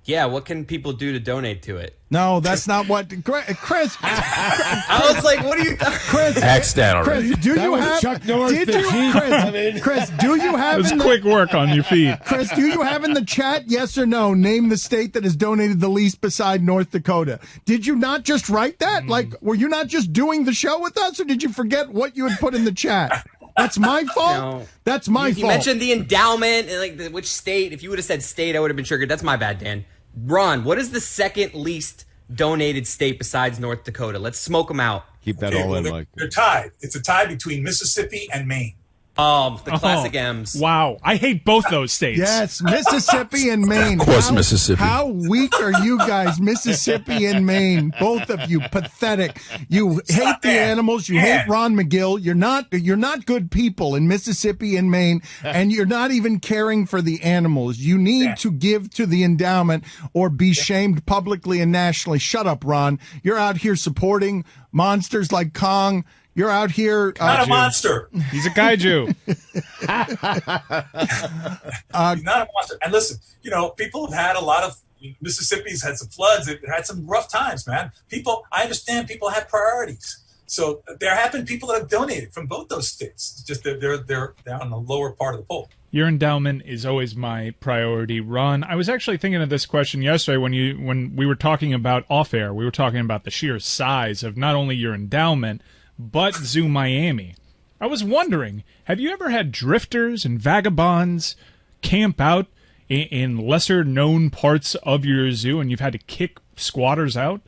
Yeah, what can people do to donate to it? No, that's not what Chris. I was like, "What are you?" Chris, asked that already. Chris, do you have? Chuck Norris? Did you, Chris, do you have? It was quick work on your feet. Chris, do you have in the chat? Yes or no? Name the state that has donated the least beside North Dakota. Did you not just write that? Like, were you not just doing the show with us, or did you forget what you had put in the chat? That's my fault. No. That's my fault. You mentioned the endowment and like which state. If you would have said state, I would have been triggered. That's my bad, Dan. Ron, what is the second least donated state besides North Dakota? Let's smoke them out. Keep that all in, Mike. They're tied. It's a tie between Mississippi and Maine. The classic M's. Wow. I hate both those states. Yes, Mississippi and Maine. Of course, Mississippi. How weak are you guys, Mississippi and Maine? Both of you, pathetic. You hate the animals. You hate Ron McGill. You're not good people in Mississippi and Maine, and you're not even caring for the animals. You need to give to the endowment or be shamed publicly and nationally. Shut up, Ron. You're out here supporting monsters like Kong. You're out here. Not a monster. He's a kaiju. He's not a monster. And listen, people have had a lot of. Mississippi's had some floods. It had some rough times, man. I understand people have priorities. So there have been people that have donated from both those states. It's just that they're on the lower part of the poll. Your endowment is always my priority, Ron. I was actually thinking of this question yesterday when we were talking about off air. We were talking about the sheer size of not only your endowment, but Zoo Miami. I was wondering, have you ever had drifters and vagabonds camp out in lesser-known parts of your zoo, and you've had to kick squatters out?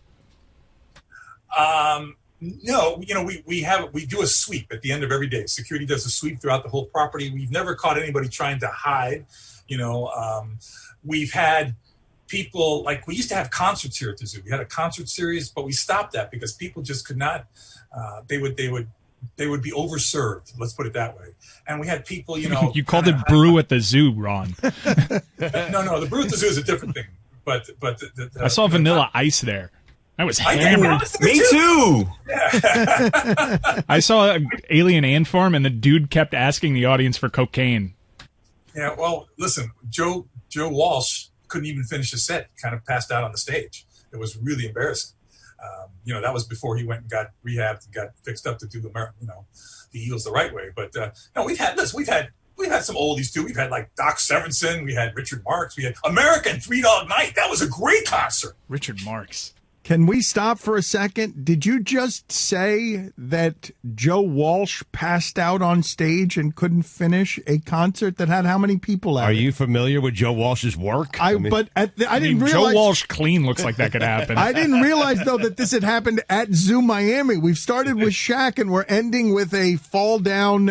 No, we do a sweep at the end of every day. Security does a sweep throughout the whole property. We've never caught anybody trying to hide. We've had people, like we used to have concerts here at the zoo. We had a concert series, but we stopped that because people just could not. They would be overserved. Let's put it that way. And we had people, You called it brew at the zoo, Ron. No, the brew at the zoo is a different thing. But I saw Vanilla Ice there. I was hammered. Me too. I saw an alien ant farm, and the dude kept asking the audience for cocaine. Yeah, well, listen, Joe Walsh couldn't even finish his set. Kind of passed out on the stage. It was really embarrassing. That was before he went and got rehabbed and got fixed up to do the Eagles the right way. But no, we've had some oldies too. We've had like Doc Severinsen. We had Richard Marx. We had American Three Dog Night. That was a great concert. Richard Marx. Can we stop for a second? Did you just say that Joe Walsh passed out on stage and couldn't finish a concert that had how many people at it? Are you familiar with Joe Walsh's work? I didn't realize. Joe Walsh clean looks like that could happen. I didn't realize, though, that this had happened at Zoo Miami. We've started with Shaq, and we're ending with a fall down,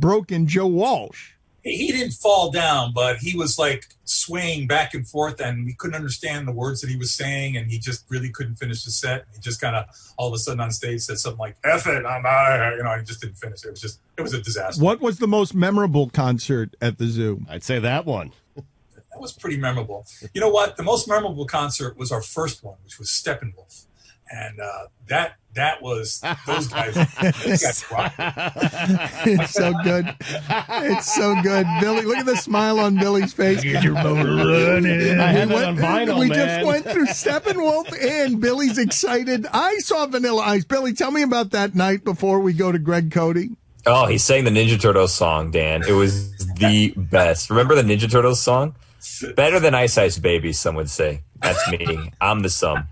broken Joe Walsh. He didn't fall down, but he was like swaying back and forth, and we couldn't understand the words that he was saying, and he just really couldn't finish the set. He just kind of all of a sudden on stage said something like "F it, I'm out of here." He just didn't finish. It was a disaster. What was the most memorable concert at the zoo? I'd say that one. That was pretty memorable. You know what? The most memorable concert was our first one, which was Steppenwolf. and that was those guys. Those guys rocked. It's so good. It's so good. Billy, look at the smile on Billy's face. Get your motor running. I have it on vinyl, we man. just went through Steppenwolf, and Billy's excited. I saw Vanilla Ice. Billy, tell me about that night before we go to Greg Cote. Oh, he sang the Ninja Turtles song, Dan. It was the best. Remember the Ninja Turtles song? Better than Ice Ice Baby, some would say. That's me. I'm the sum.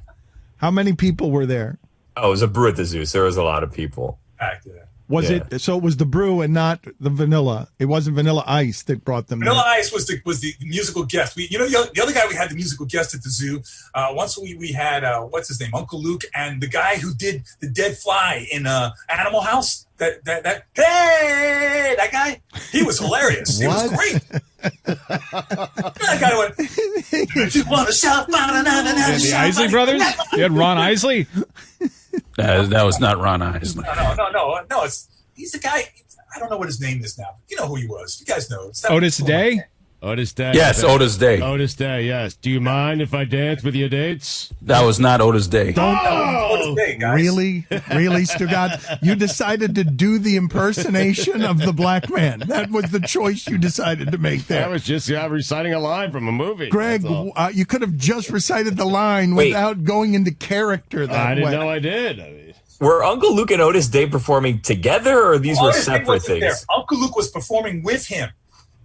How many people were there? Oh, it was a brew at the Zeus. There was a lot of people. Was it? So it was the brew and not the vanilla. It wasn't Vanilla Ice that brought them. Vanilla there. Ice was the musical guest. The other guy we had the musical guest at the zoo. Once we had what's his name, Uncle Luke, and the guy who did the dead fly in Animal House. That guy. He was hilarious. It was great. That guy went. You want to shout? The Isley brothers. You had Ron Isley. That was not Ron Isley. No. He's the guy. I don't know what his name is now. You know who he was. You guys know. Otis Day. Otis Day. Yes, Otis Day. Otis Day, yes. Do you mind if I dance with your dates? That was not Otis Day. Otis Day, guys. Really, Stugotz? You decided to do the impersonation of the black man. That was the choice you decided to make there. That was just reciting a line from a movie. Greg, you could have just recited the line without going into character that I didn't way. know I did. Were Uncle Luke and Otis Day performing together, or these were separate things? There. Uncle Luke was performing with him.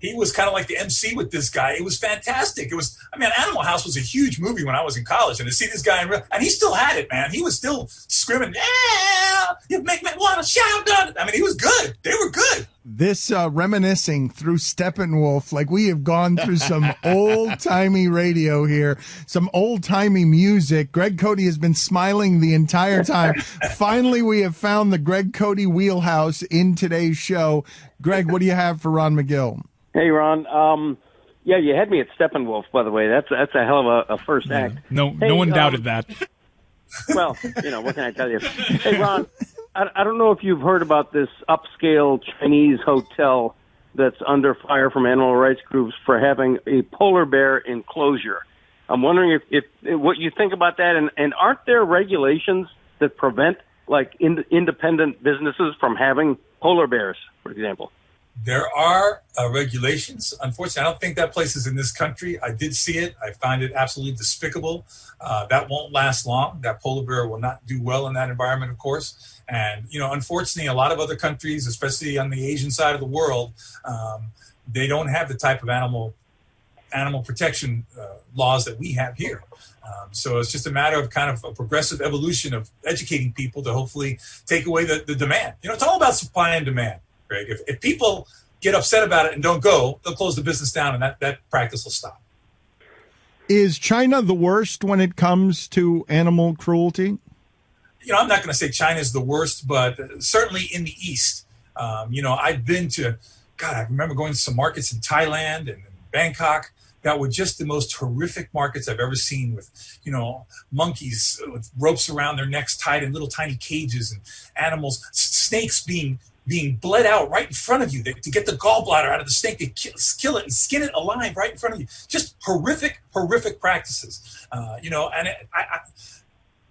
He was kind of like the MC with this guy. It was fantastic. Animal House was a huge movie when I was in college, and to see this guy and he still had it, man. He was still screaming, "Yeah, you make me want to shout!" He was good. They were good. This reminiscing through Steppenwolf, like we have gone through some old-timey radio here, some old-timey music. Greg Cote has been smiling the entire time. Finally, we have found the Greg Cote wheelhouse in today's show. Greg, what do you have for Ron McGill? Hey, Ron. Yeah, you had me at Steppenwolf, by the way. That's a hell of a first act. No one doubted that. Well, what can I tell you? Hey, Ron, I don't know if you've heard about this upscale Chinese hotel that's under fire from animal rights groups for having a polar bear enclosure. I'm wondering if what you think about that, and aren't there regulations that prevent independent businesses from having polar bears, for example? There are regulations. Unfortunately, I don't think that place is in this country. I did see it. I find it absolutely despicable. That won't last long. That polar bear will not do well in that environment, of course. And, unfortunately, a lot of other countries, especially on the Asian side of the world, they don't have the type of animal protection laws that we have here. So it's just a matter of kind of a progressive evolution of educating people to hopefully take away the demand. It's all about supply and demand, Greg. If people get upset about it and don't go, they'll close the business down, and that practice will stop. Is China the worst when it comes to animal cruelty? I'm not going to say China is the worst, but certainly in the East. I've been to, I remember going to some markets in Thailand and in Bangkok that were just the most horrific markets I've ever seen, with, monkeys with ropes around their necks tied in little tiny cages, and animals, snakes being bled out right in front of you. To get the gallbladder out of the snake, they kill it and skin it alive right in front of you. Just horrific practices.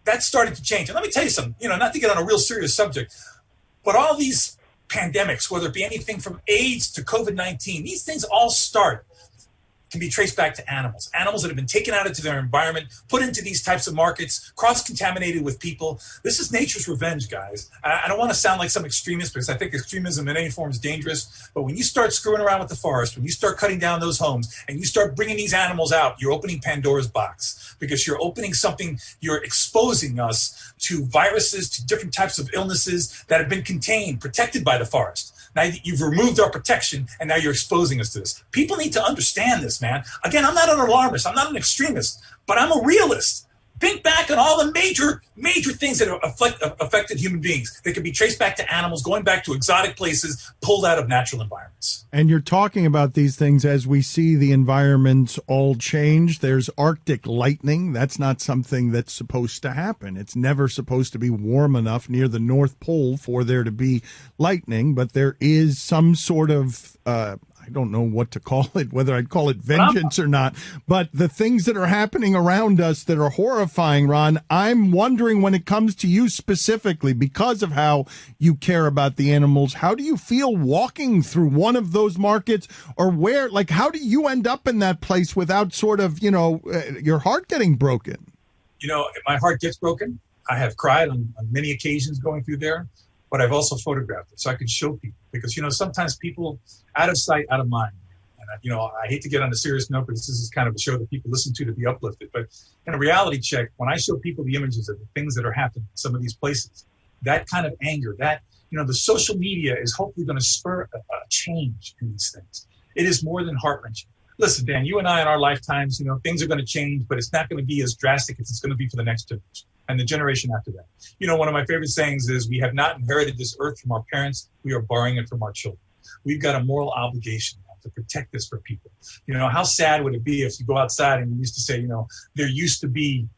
That's starting to change. And let me tell you something, not to get on a real serious subject, but all these pandemics, whether it be anything from AIDS to COVID-19, these things all can be traced back to animals that have been taken out into their environment, put into these types of markets, cross-contaminated with people. This is nature's revenge, guys. I don't want to sound like some extremist, because I think extremism in any form is dangerous. But when you start screwing around with the forest, when you start cutting down those homes, and you start bringing these animals out, you're opening Pandora's box, because you're opening something, you're exposing us to viruses, to different types of illnesses that have been contained, protected by the forest. Now you've removed our protection, and now you're exposing us to this. People need to understand this, man. Again, I'm not an alarmist. I'm not an extremist, but I'm a realist. Think back on all the major things that have affected human beings. They can be traced back to animals, going back to exotic places, pulled out of natural environments. And you're talking about these things as we see the environments all change. There's Arctic lightning. That's not something that's supposed to happen. It's never supposed to be warm enough near the North Pole for there to be lightning, but there is some sort of I don't know what to call it, whether I'd call it vengeance or not, but the things that are happening around us that are horrifying, Ron, I'm wondering when it comes to you specifically, because of how you care about the animals, how do you feel walking through one of those markets, or where, like, how do you end up in that place without sort of, your heart getting broken? My heart gets broken. I have cried on many occasions going through there, but I've also photographed it so I can show people, because, sometimes people out of sight, out of mind. And, I hate to get on a serious note, but this is kind of a show that people listen to be uplifted. But in a reality check, when I show people the images of the things that are happening in some of these places, that kind of anger, that, the social media is hopefully going to spur a change in these things. It is more than heart-wrenching. Listen, Dan, you and I in our lifetimes, things are going to change, but it's not going to be as drastic as it's going to be for the next generation and the generation after that. One of my favorite sayings is, we have not inherited this earth from our parents. We are borrowing it from our children. We've got a moral obligation to protect this for people. How sad would it be if you go outside and you used to say, there used to be,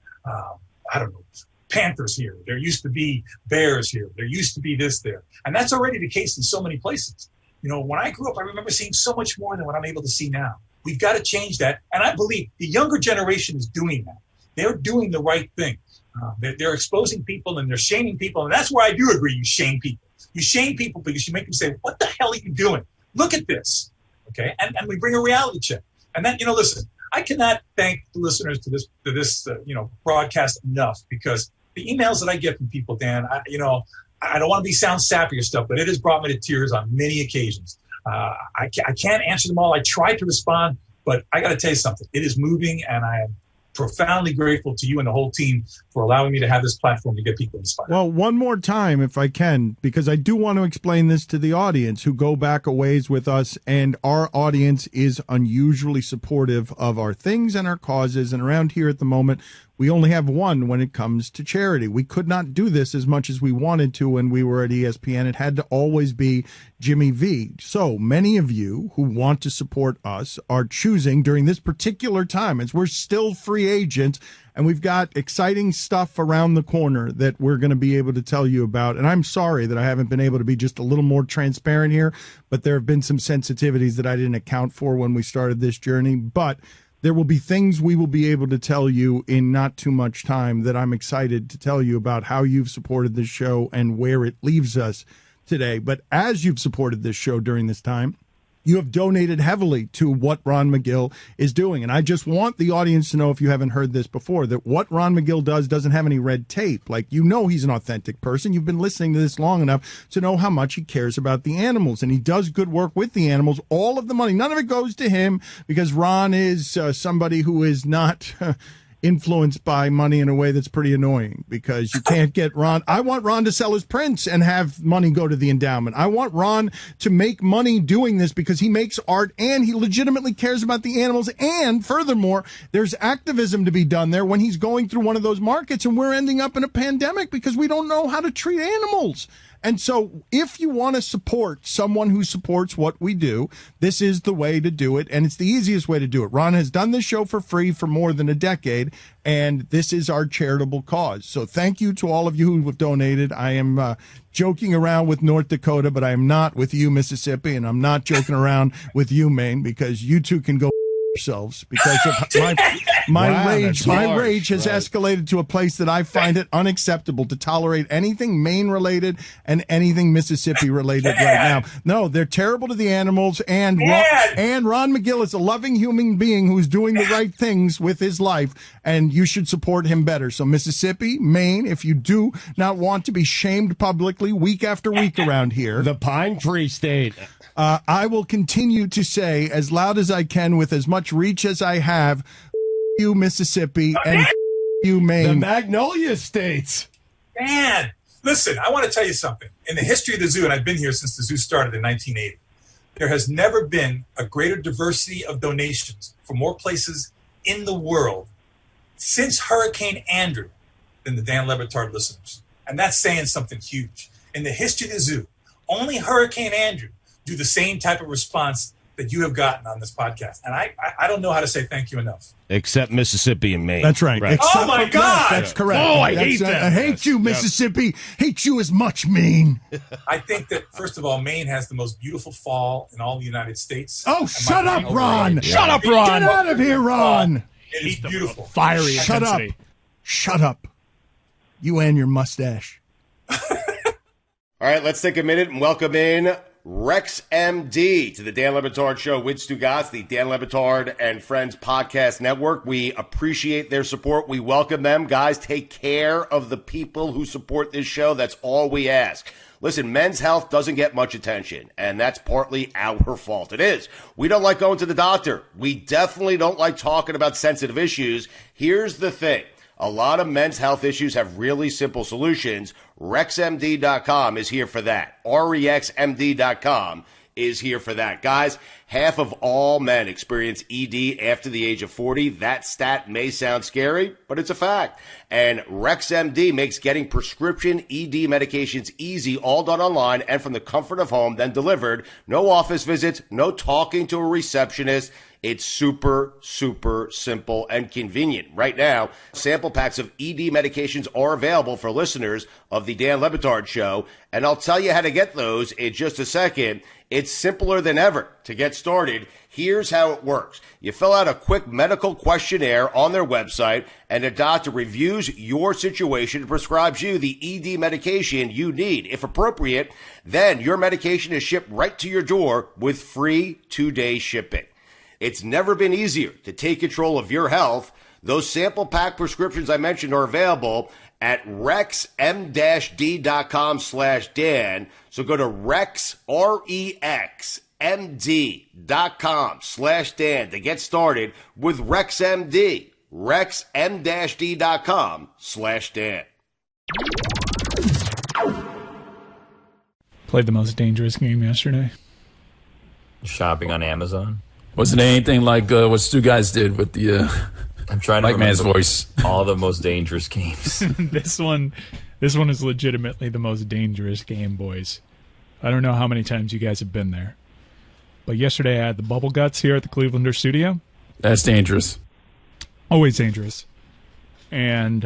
panthers here. There used to be bears here. There used to be this there. And that's already the case in so many places. When I grew up, I remember seeing so much more than what I'm able to see now. We've got to change that. And I believe the younger generation is doing that. They're doing the right thing. They're exposing people and they're shaming people. And that's where I do agree. You shame people. You shame people because you make them say, what the hell are you doing? Look at this. Okay. And we bring a reality check. And then, listen, I cannot thank the listeners to this broadcast enough, because the emails that I get from people, Dan, I don't want to sound sappy or stuff, but it has brought me to tears on many occasions. I can't answer them all. I try to respond, but I got to tell you something. It is moving, and I am profoundly grateful to you and the whole team for allowing me to have this platform to get people inspired. Well, one more time, if I can, because I do want to explain this to the audience who go back a ways with us, and our audience is unusually supportive of our things and our causes. And around here at the moment, we only have one when it comes to charity. We could not do this as much as we wanted to when we were at ESPN. It had to always be Jimmy V. So many of you who want to support us are choosing during this particular time, as we're still free agents, and we've got exciting stuff around the corner that we're going to be able to tell you about. And I'm sorry that I haven't been able to be just a little more transparent here, but there have been some sensitivities that I didn't account for when we started this journey. But there will be things we will be able to tell you in not too much time that I'm excited to tell you about how you've supported this show and where it leaves us today. But as you've supported this show during this time, you have donated heavily to what Ron McGill is doing. And I just want the audience to know, if you haven't heard this before, that what Ron McGill does doesn't have any red tape. Like, he's an authentic person. You've been listening to this long enough to know how much he cares about the animals, and he does good work with the animals. All of the money, none of it goes to him, because Ron is somebody who is not influenced by money in a way that's pretty annoying, because you can't get Ron. I want Ron to sell his prints and have money go to the endowment. I want Ron to make money doing this because he makes art and he legitimately cares about the animals. And furthermore, there's activism to be done there when he's going through one of those markets and we're ending up in a pandemic because we don't know how to treat animals. And so if you want to support someone who supports what we do, this is the way to do it, and it's the easiest way to do it. Ron has done this show for free for more than a decade, and this is our charitable cause. So thank you to all of you who have donated. I am joking around with North Dakota, but I am not with you, Mississippi, and I'm not joking around with you, Maine, because you two can go yourselves, because of my rage. My rage has escalated to a place that I find it unacceptable to tolerate anything Maine related and anything Mississippi related right now. No, they're terrible to the animals, and Ron McGill is a loving human being who's doing the right things with his life, and you should support him better. So Mississippi, Maine, if you do not want to be shamed publicly week after week around here, the Pine Tree State. I will continue to say as loud as I can with as much reach as I have, you Mississippi and you Maine. The Magnolia States. Man, listen, I want to tell you something. In the history of the zoo, and I've been here since the zoo started in 1980, there has never been a greater diversity of donations from more places in the world since Hurricane Andrew than the Dan Le Batard listeners. And that's saying something huge. In the history of the zoo, only Hurricane Andrew do the same type of response that you have gotten on this podcast. And I don't know how to say thank you enough. Except Mississippi and Maine. That's right. Oh, my God! That's correct. Oh, I hate that. I hate you, Mississippi. Hate you as much, Maine. I think that, first of all, Maine has the most beautiful fall in all the United States. Oh, shut up, Ron. Shut up, Ron. Get out of here, Ron. It is beautiful. Fiery Shut up. intensity. Shut up. You and your mustache. All right, let's take a minute and welcome in Rex MD to the Dan Le Batard Show with Stugotz, the Dan Le Batard and Friends Podcast Network. We appreciate their support. We welcome them. Guys, take care of the people who support this show. That's all we ask. Listen, men's health doesn't get much attention, and that's partly our fault. It is. We don't like going to the doctor. We definitely don't like talking about sensitive issues. Here's the thing. A lot of men's health issues have really simple solutions. RexMD.com is here for that. RexMD.com is here for that. Guys, half of all men experience ED after the age of 40. That stat may sound scary, but it's a fact. And RexMD makes getting prescription ED medications easy, all done online and from the comfort of home, then delivered. No office visits, no talking to a receptionist. It's super, super simple and convenient. Right now, sample packs of ED medications are available for listeners of the Dan Le Batard Show, and I'll tell you how to get those in just a second. It's simpler than ever to get started. Here's how it works. You fill out a quick medical questionnaire on their website, and a doctor reviews your situation and prescribes you the ED medication you need. If appropriate, then your medication is shipped right to your door with free 2-day shipping. It's never been easier to take control of your health. Those sample pack prescriptions I mentioned are available at rexm-d.com/Dan. So go to Rex, REXMD.com/Dan to get started with RexMD. rexm-d.com/Dan. Played the most dangerous game yesterday. Shopping on Amazon. Wasn't anything like what Stu guys did with the I'm trying to Mike Man's remember voice. all the most dangerous games. This one is legitimately the most dangerous game, boys. I don't know how many times you guys have been there, but yesterday I had the Bubble Guts here at the Clevelander studio. That's dangerous. Always dangerous. And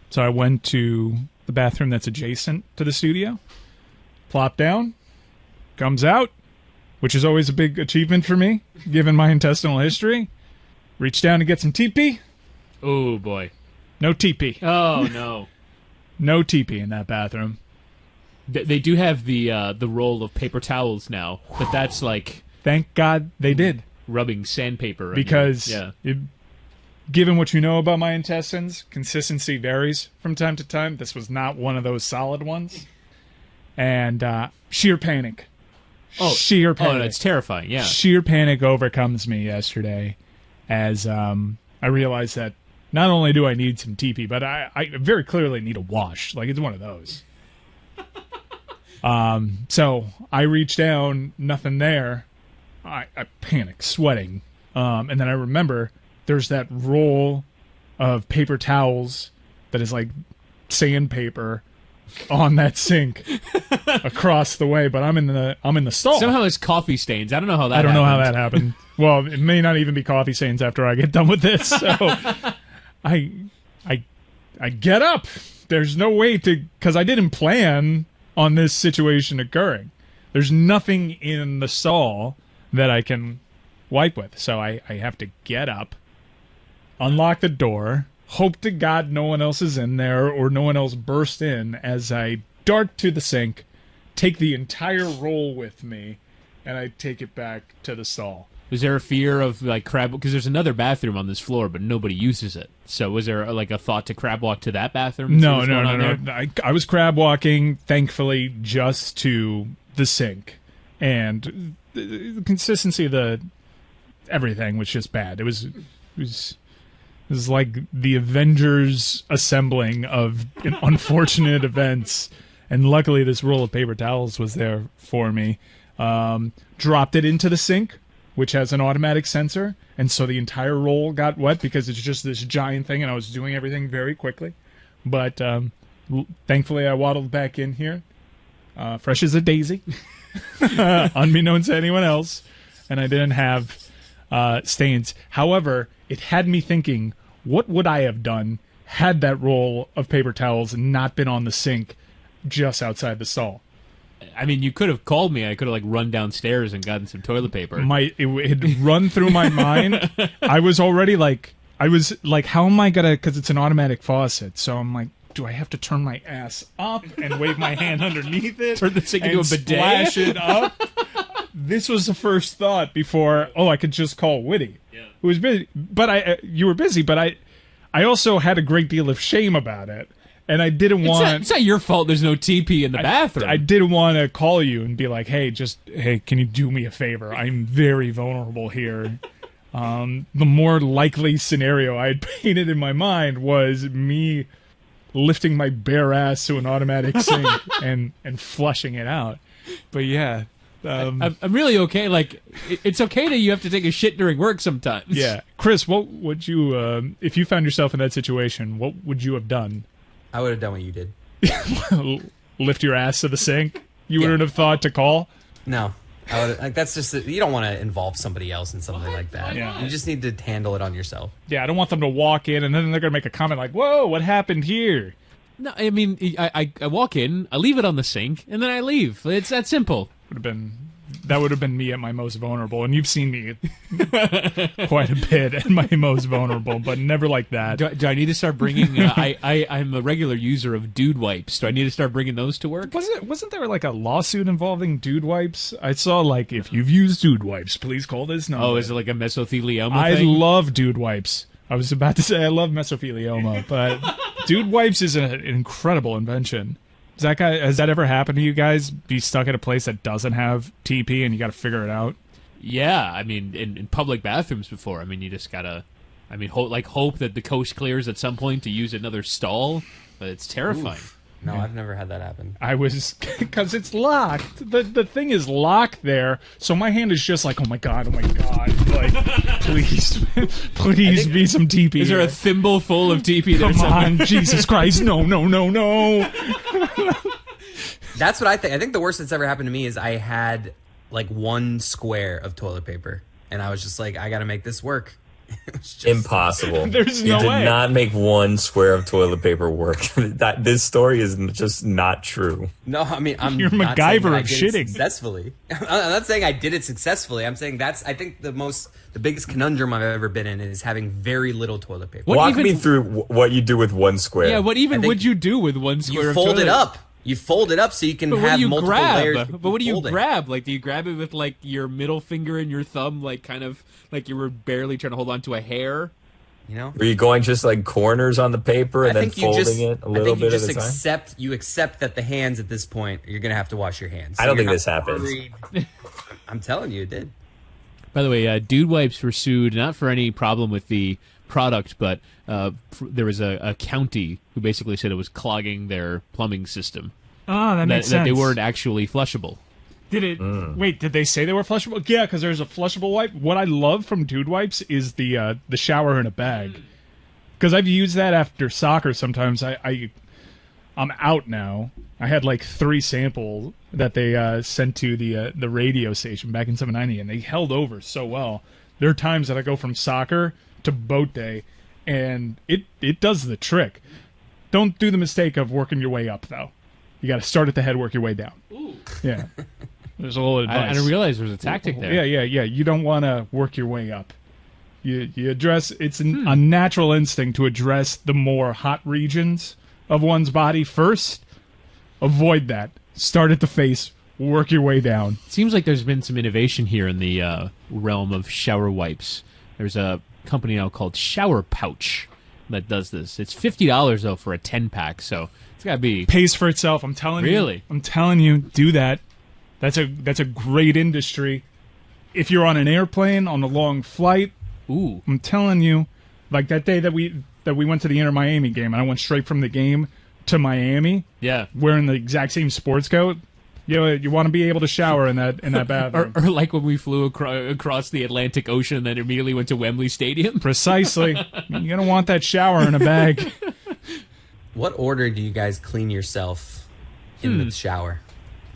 so I went to the bathroom that's adjacent to the studio, plopped down, comes out, which is always a big achievement for me, given my intestinal history. Reach down to get some TP. Oh, boy. No TP. Oh, no. No TP in that bathroom. They do have the roll of paper towels now, but that's like... Thank God they did. Rubbing sandpaper. Because yeah. Given what you know about my intestines, consistency varies from time to time. This was not one of those solid ones. And sheer panic. Sheer panic. Oh, no, it's terrifying, yeah. Sheer panic overcomes me yesterday as I realized that not only do I need some TP, but I very clearly need a wash. Like, it's one of those. So I reach down, nothing there. I panic, sweating. And then I remember there's that roll of paper towels that is like sandpaper on that sink across the way, but I'm in the stall. Somehow it's coffee stains. I don't know how that happened. happened. Know how that happened. Well, it may not even be coffee stains after I get done with this. So I get up. There's no way to, because I didn't plan on this situation occurring. There's nothing in the stall that I can wipe with. So I have to get up, unlock the door, hope to God no one else is in there or no one else burst in as I dart to the sink, take the entire roll with me, and I take it back to the stall. Was there a fear of like crab? Because there's another bathroom on this floor, but nobody uses it. So was there like a thought to crab walk to that bathroom? No. I was crab walking, thankfully, just to the sink, and the consistency of everything was just bad. It was like the Avengers assembling of unfortunate events, and luckily this roll of paper towels was there for me. Dropped it into the sink, which has an automatic sensor, and so the entire roll got wet because it's just this giant thing, and I was doing everything very quickly. But thankfully I waddled back in here, fresh as a daisy, unbeknownst to anyone else, and I didn't have stains. However, it had me thinking, what would I have done had that roll of paper towels not been on the sink just outside the stall? I mean, you could have called me. I could have like run downstairs and gotten some toilet paper. It had run through my mind. I was like, how am I gonna? Because it's an automatic faucet, so I'm like, do I have to turn my ass up and wave my hand underneath it? Turn the sink into a bidet? Splash it up? This was the first thought before. I could just call Whitty, who was busy. But you were busy. But I also had a great deal of shame about it. And I didn't want... It's not your fault there's no TP in the bathroom. I didn't want to call you and be like, hey, can you do me a favor? I'm very vulnerable here. The more likely scenario I had painted in my mind was me lifting my bare ass to an automatic sink and flushing it out. But yeah... I'm really okay. Like, it's okay that you have to take a shit during work sometimes. Yeah. Chris, what would you... if you found yourself in that situation, what would you have done? I would have done what you did. Lift your ass to the sink? You wouldn't have thought to call? No. I would. Like, that's just you don't want to involve somebody else in something like that. Yeah. You just need to handle it on yourself. Yeah, I don't want them to walk in and then they're going to make a comment like, whoa, what happened here? No, I mean, I walk in, I leave it on the sink, and then I leave. It's that simple. That would have been me at my most vulnerable, and you've seen me quite a bit at my most vulnerable, but never like that. Do I need to start bringing? I'm a regular user of dude wipes. Do I need to start bringing those to work? Wasn't there like a lawsuit involving dude wipes? I saw like, if you've used dude wipes, please call this number. Oh, is it like a mesothelioma I thing? love dude wipes. I was about to say I love mesothelioma, but dude wipes is an incredible invention. Has that ever happened to you guys? Be stuck at a place that doesn't have TP and you got to figure it out? Yeah, I mean, in public bathrooms before. I mean, you just gotta, hope that the coast clears at some point to use another stall. But it's terrifying. Oof. No, I've never had that happen. I was, because it's locked. The thing is locked there, so my hand is just like, oh my god, like, please be some TP. Is there a thimble full of TP? Come on, Jesus Christ, no. That's what I think. I think the worst that's ever happened to me is I had like one square of toilet paper, and I was just like, I got to make this work. It was just impossible. There's no way. You did not make one square of toilet paper work. This story is just not true. No, I mean, You're not MacGyver of shitting. Successfully. I'm not saying I did it successfully. I'm saying I think the biggest conundrum I've ever been in is having very little toilet paper. Walk me through what you do with one square. Yeah, what even would you do with one square you of fold toilet? it up. You fold it up so you can have multiple layers. But what do you grab? Like, do you grab it with like your middle finger and your thumb, like kind of like you were barely trying to hold on to a hair? You know? Were you going just like corners on the paper and then folding it a little bit at a time? You accept that the hands at this point, you're going to have to wash your hands. So I don't think this happens. I'm telling you, it did. By the way, Dude Wipes were sued not for any problem with the product, but there was a county who basically said it was clogging their plumbing system. Oh, that makes sense. That they weren't actually flushable. Did it? Wait, did they say they were flushable? Yeah, because there's a flushable wipe. What I love from Dude Wipes is the shower in a bag. Because I've used that after soccer sometimes. I'm out now. I had like 3 samples that they sent to the radio station back in 790, and they held over so well. There are times that I go from soccer to boat day, and it does the trick. Don't do the mistake of working your way up, though. You got to start at the head, work your way down. Ooh. Yeah. There's a little advice. I didn't realize there was a tactic there. Yeah. You don't want to work your way up. You address, it's a natural instinct to address the more hot regions of one's body first. Avoid that. Start at the face, work your way down. It seems like there's been some innovation here in the realm of shower wipes. There's a company now called Shower Pouch that does this. It's $50 though for a 10-pack, so it's got to be... Pays for itself, I'm telling you. Really? I'm telling you, do that. That's a great industry. If you're on an airplane, on a long flight, ooh, I'm telling you, like that day that we went to the Inter Miami game, and I went straight from the game to Miami. Yeah. Wearing the exact same sports coat. You want to be able to shower in that bathroom. or like when we flew across the Atlantic Ocean and then immediately went to Wembley Stadium. Precisely. You're going to want that shower in a bag. What order do you guys clean yourself in the shower?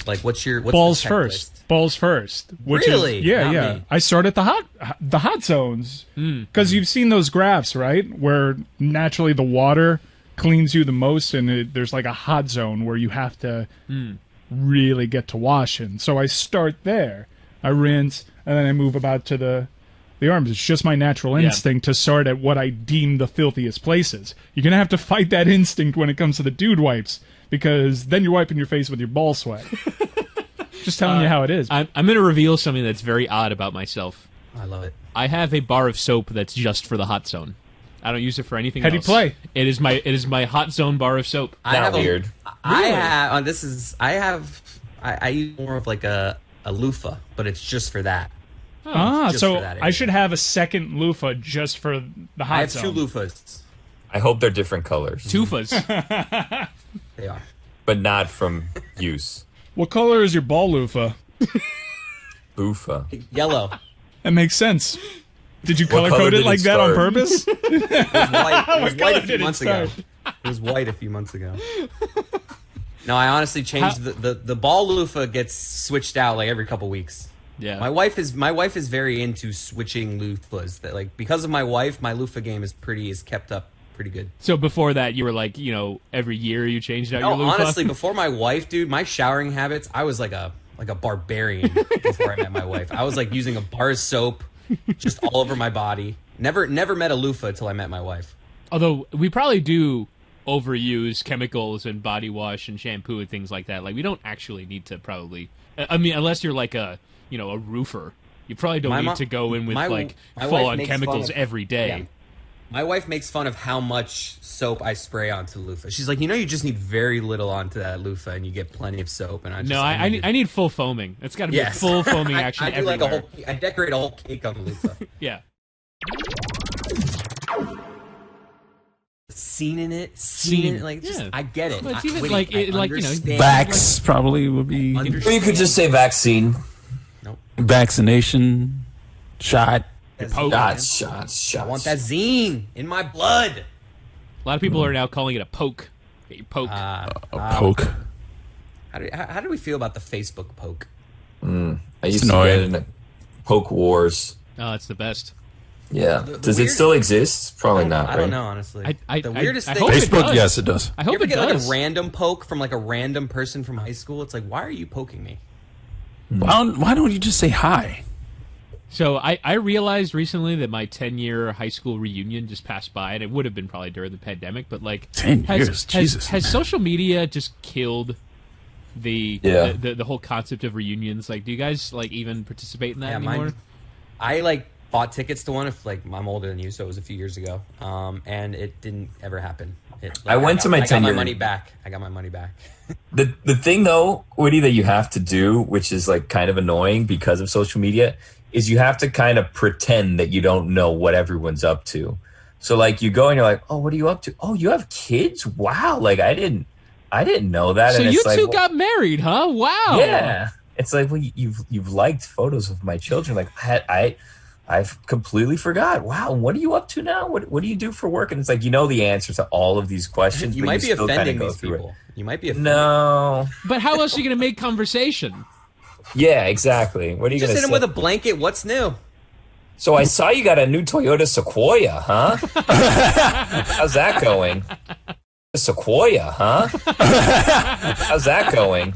Like, what's balls the first? balls first. Which Really? Is, yeah, Not yeah. me. I start at the hot zones because you've seen those graphs, right? Where naturally the water cleans you the most, and there's like a hot zone where you have to really get to washing. So I start there. I rinse, and then I move about to the arms. It's just my natural instinct to start at what I deem the filthiest places. You're gonna have to fight that instinct when it comes to the dude wipes, because then you're wiping your face with your ball sweat. Just telling you how it is. I'm going to reveal something that's very odd about myself. I love it. I have a bar of soap that's just for the hot zone. I don't use it for anything How do you else. play? It is my hot zone bar of soap. Not weird. I use more of like a loofah, but it's just for that. Just so for that I should have a second loofah just for the hot I have zone. 2 loofahs. I hope they're different colors. Tufas. They are. But not from use. What color is your ball loofah? Boofa. Yellow. That makes sense. Did you What color color code it did it like that on start? purpose? It was white a few did it months ago. start? It was white a few months ago. No, I honestly changed the ball loofah gets switched out like every couple weeks. Yeah. My wife is very into switching loofahs. That like because of my wife, my loofah game is kept up pretty good. So before that, you were like, every year you changed out your loofah? Honestly, before my wife, dude, my showering habits, I was like a barbarian before I met my wife. I was like using a bar of soap just all over my body. Never met a loofah until I met my wife. Although we probably do overuse chemicals and body wash and shampoo and things like that. Like we don't actually need to probably. I mean, unless you're like a roofer, you probably don't need to go in with my full on wife makes chemicals fun of- every day. Yeah. My wife makes fun of how much soap I spray onto the loofah. She's like, you just need very little onto that loofah, and you get plenty of soap. And I need full foaming. It's got to be a full foaming action I do everywhere. I decorate a whole cake on the loofah. Yeah. Scene in it, like just, Yeah. I get it. Well, it's I- even wait, I understand. Vax probably would be. Or you could just say vaccine. Vaccination, shot. Shots. I want that zine in my blood. A lot of people are now calling it a poke. Get your poke. A poke. How do we feel about the Facebook poke? I used to get in poke wars. Oh, it's the best. Yeah. Does it still exist? Probably not. I don't know, honestly. The weirdest thing. Facebook, yes, it does. I hope you ever it get does. like a random poke from like a random person from high school? It's like, why are you poking me? Why don't you just say hi? So I realized recently that my 10-year high school reunion just passed by, and it would have been probably during the pandemic, but like 10 years, Jesus. Has social media just killed the whole concept of reunions? Like, do you guys like even participate in that anymore? I like bought tickets to one. If like I'm older than you, so it was a few years ago, and it didn't ever happen. I went to my 10-year. I got my money back. I got my money back. The thing though, Woody, that you have to do, which is like kind of annoying because of social media, is you have to kind of pretend that you don't know what everyone's up to. So like you go and you're like, oh, what are you up to? Oh, you have kids? Wow. Like I didn't know that. So and you it's two like, got married, huh? Wow. Yeah. It's like, well, you've liked photos of my children. Like I've completely forgot. Wow. What are you up to now? What do you do for work? And it's like, the answer to all of these questions. You but might be still offending kinda go these through it. people. You might be offending. No. But how else are you going to make conversation? Yeah, exactly. What are you Just going to hit say? him with a blanket. What's new? So I saw you got a new Toyota Sequoia, huh? How's that going? Sequoia, huh? How's that going?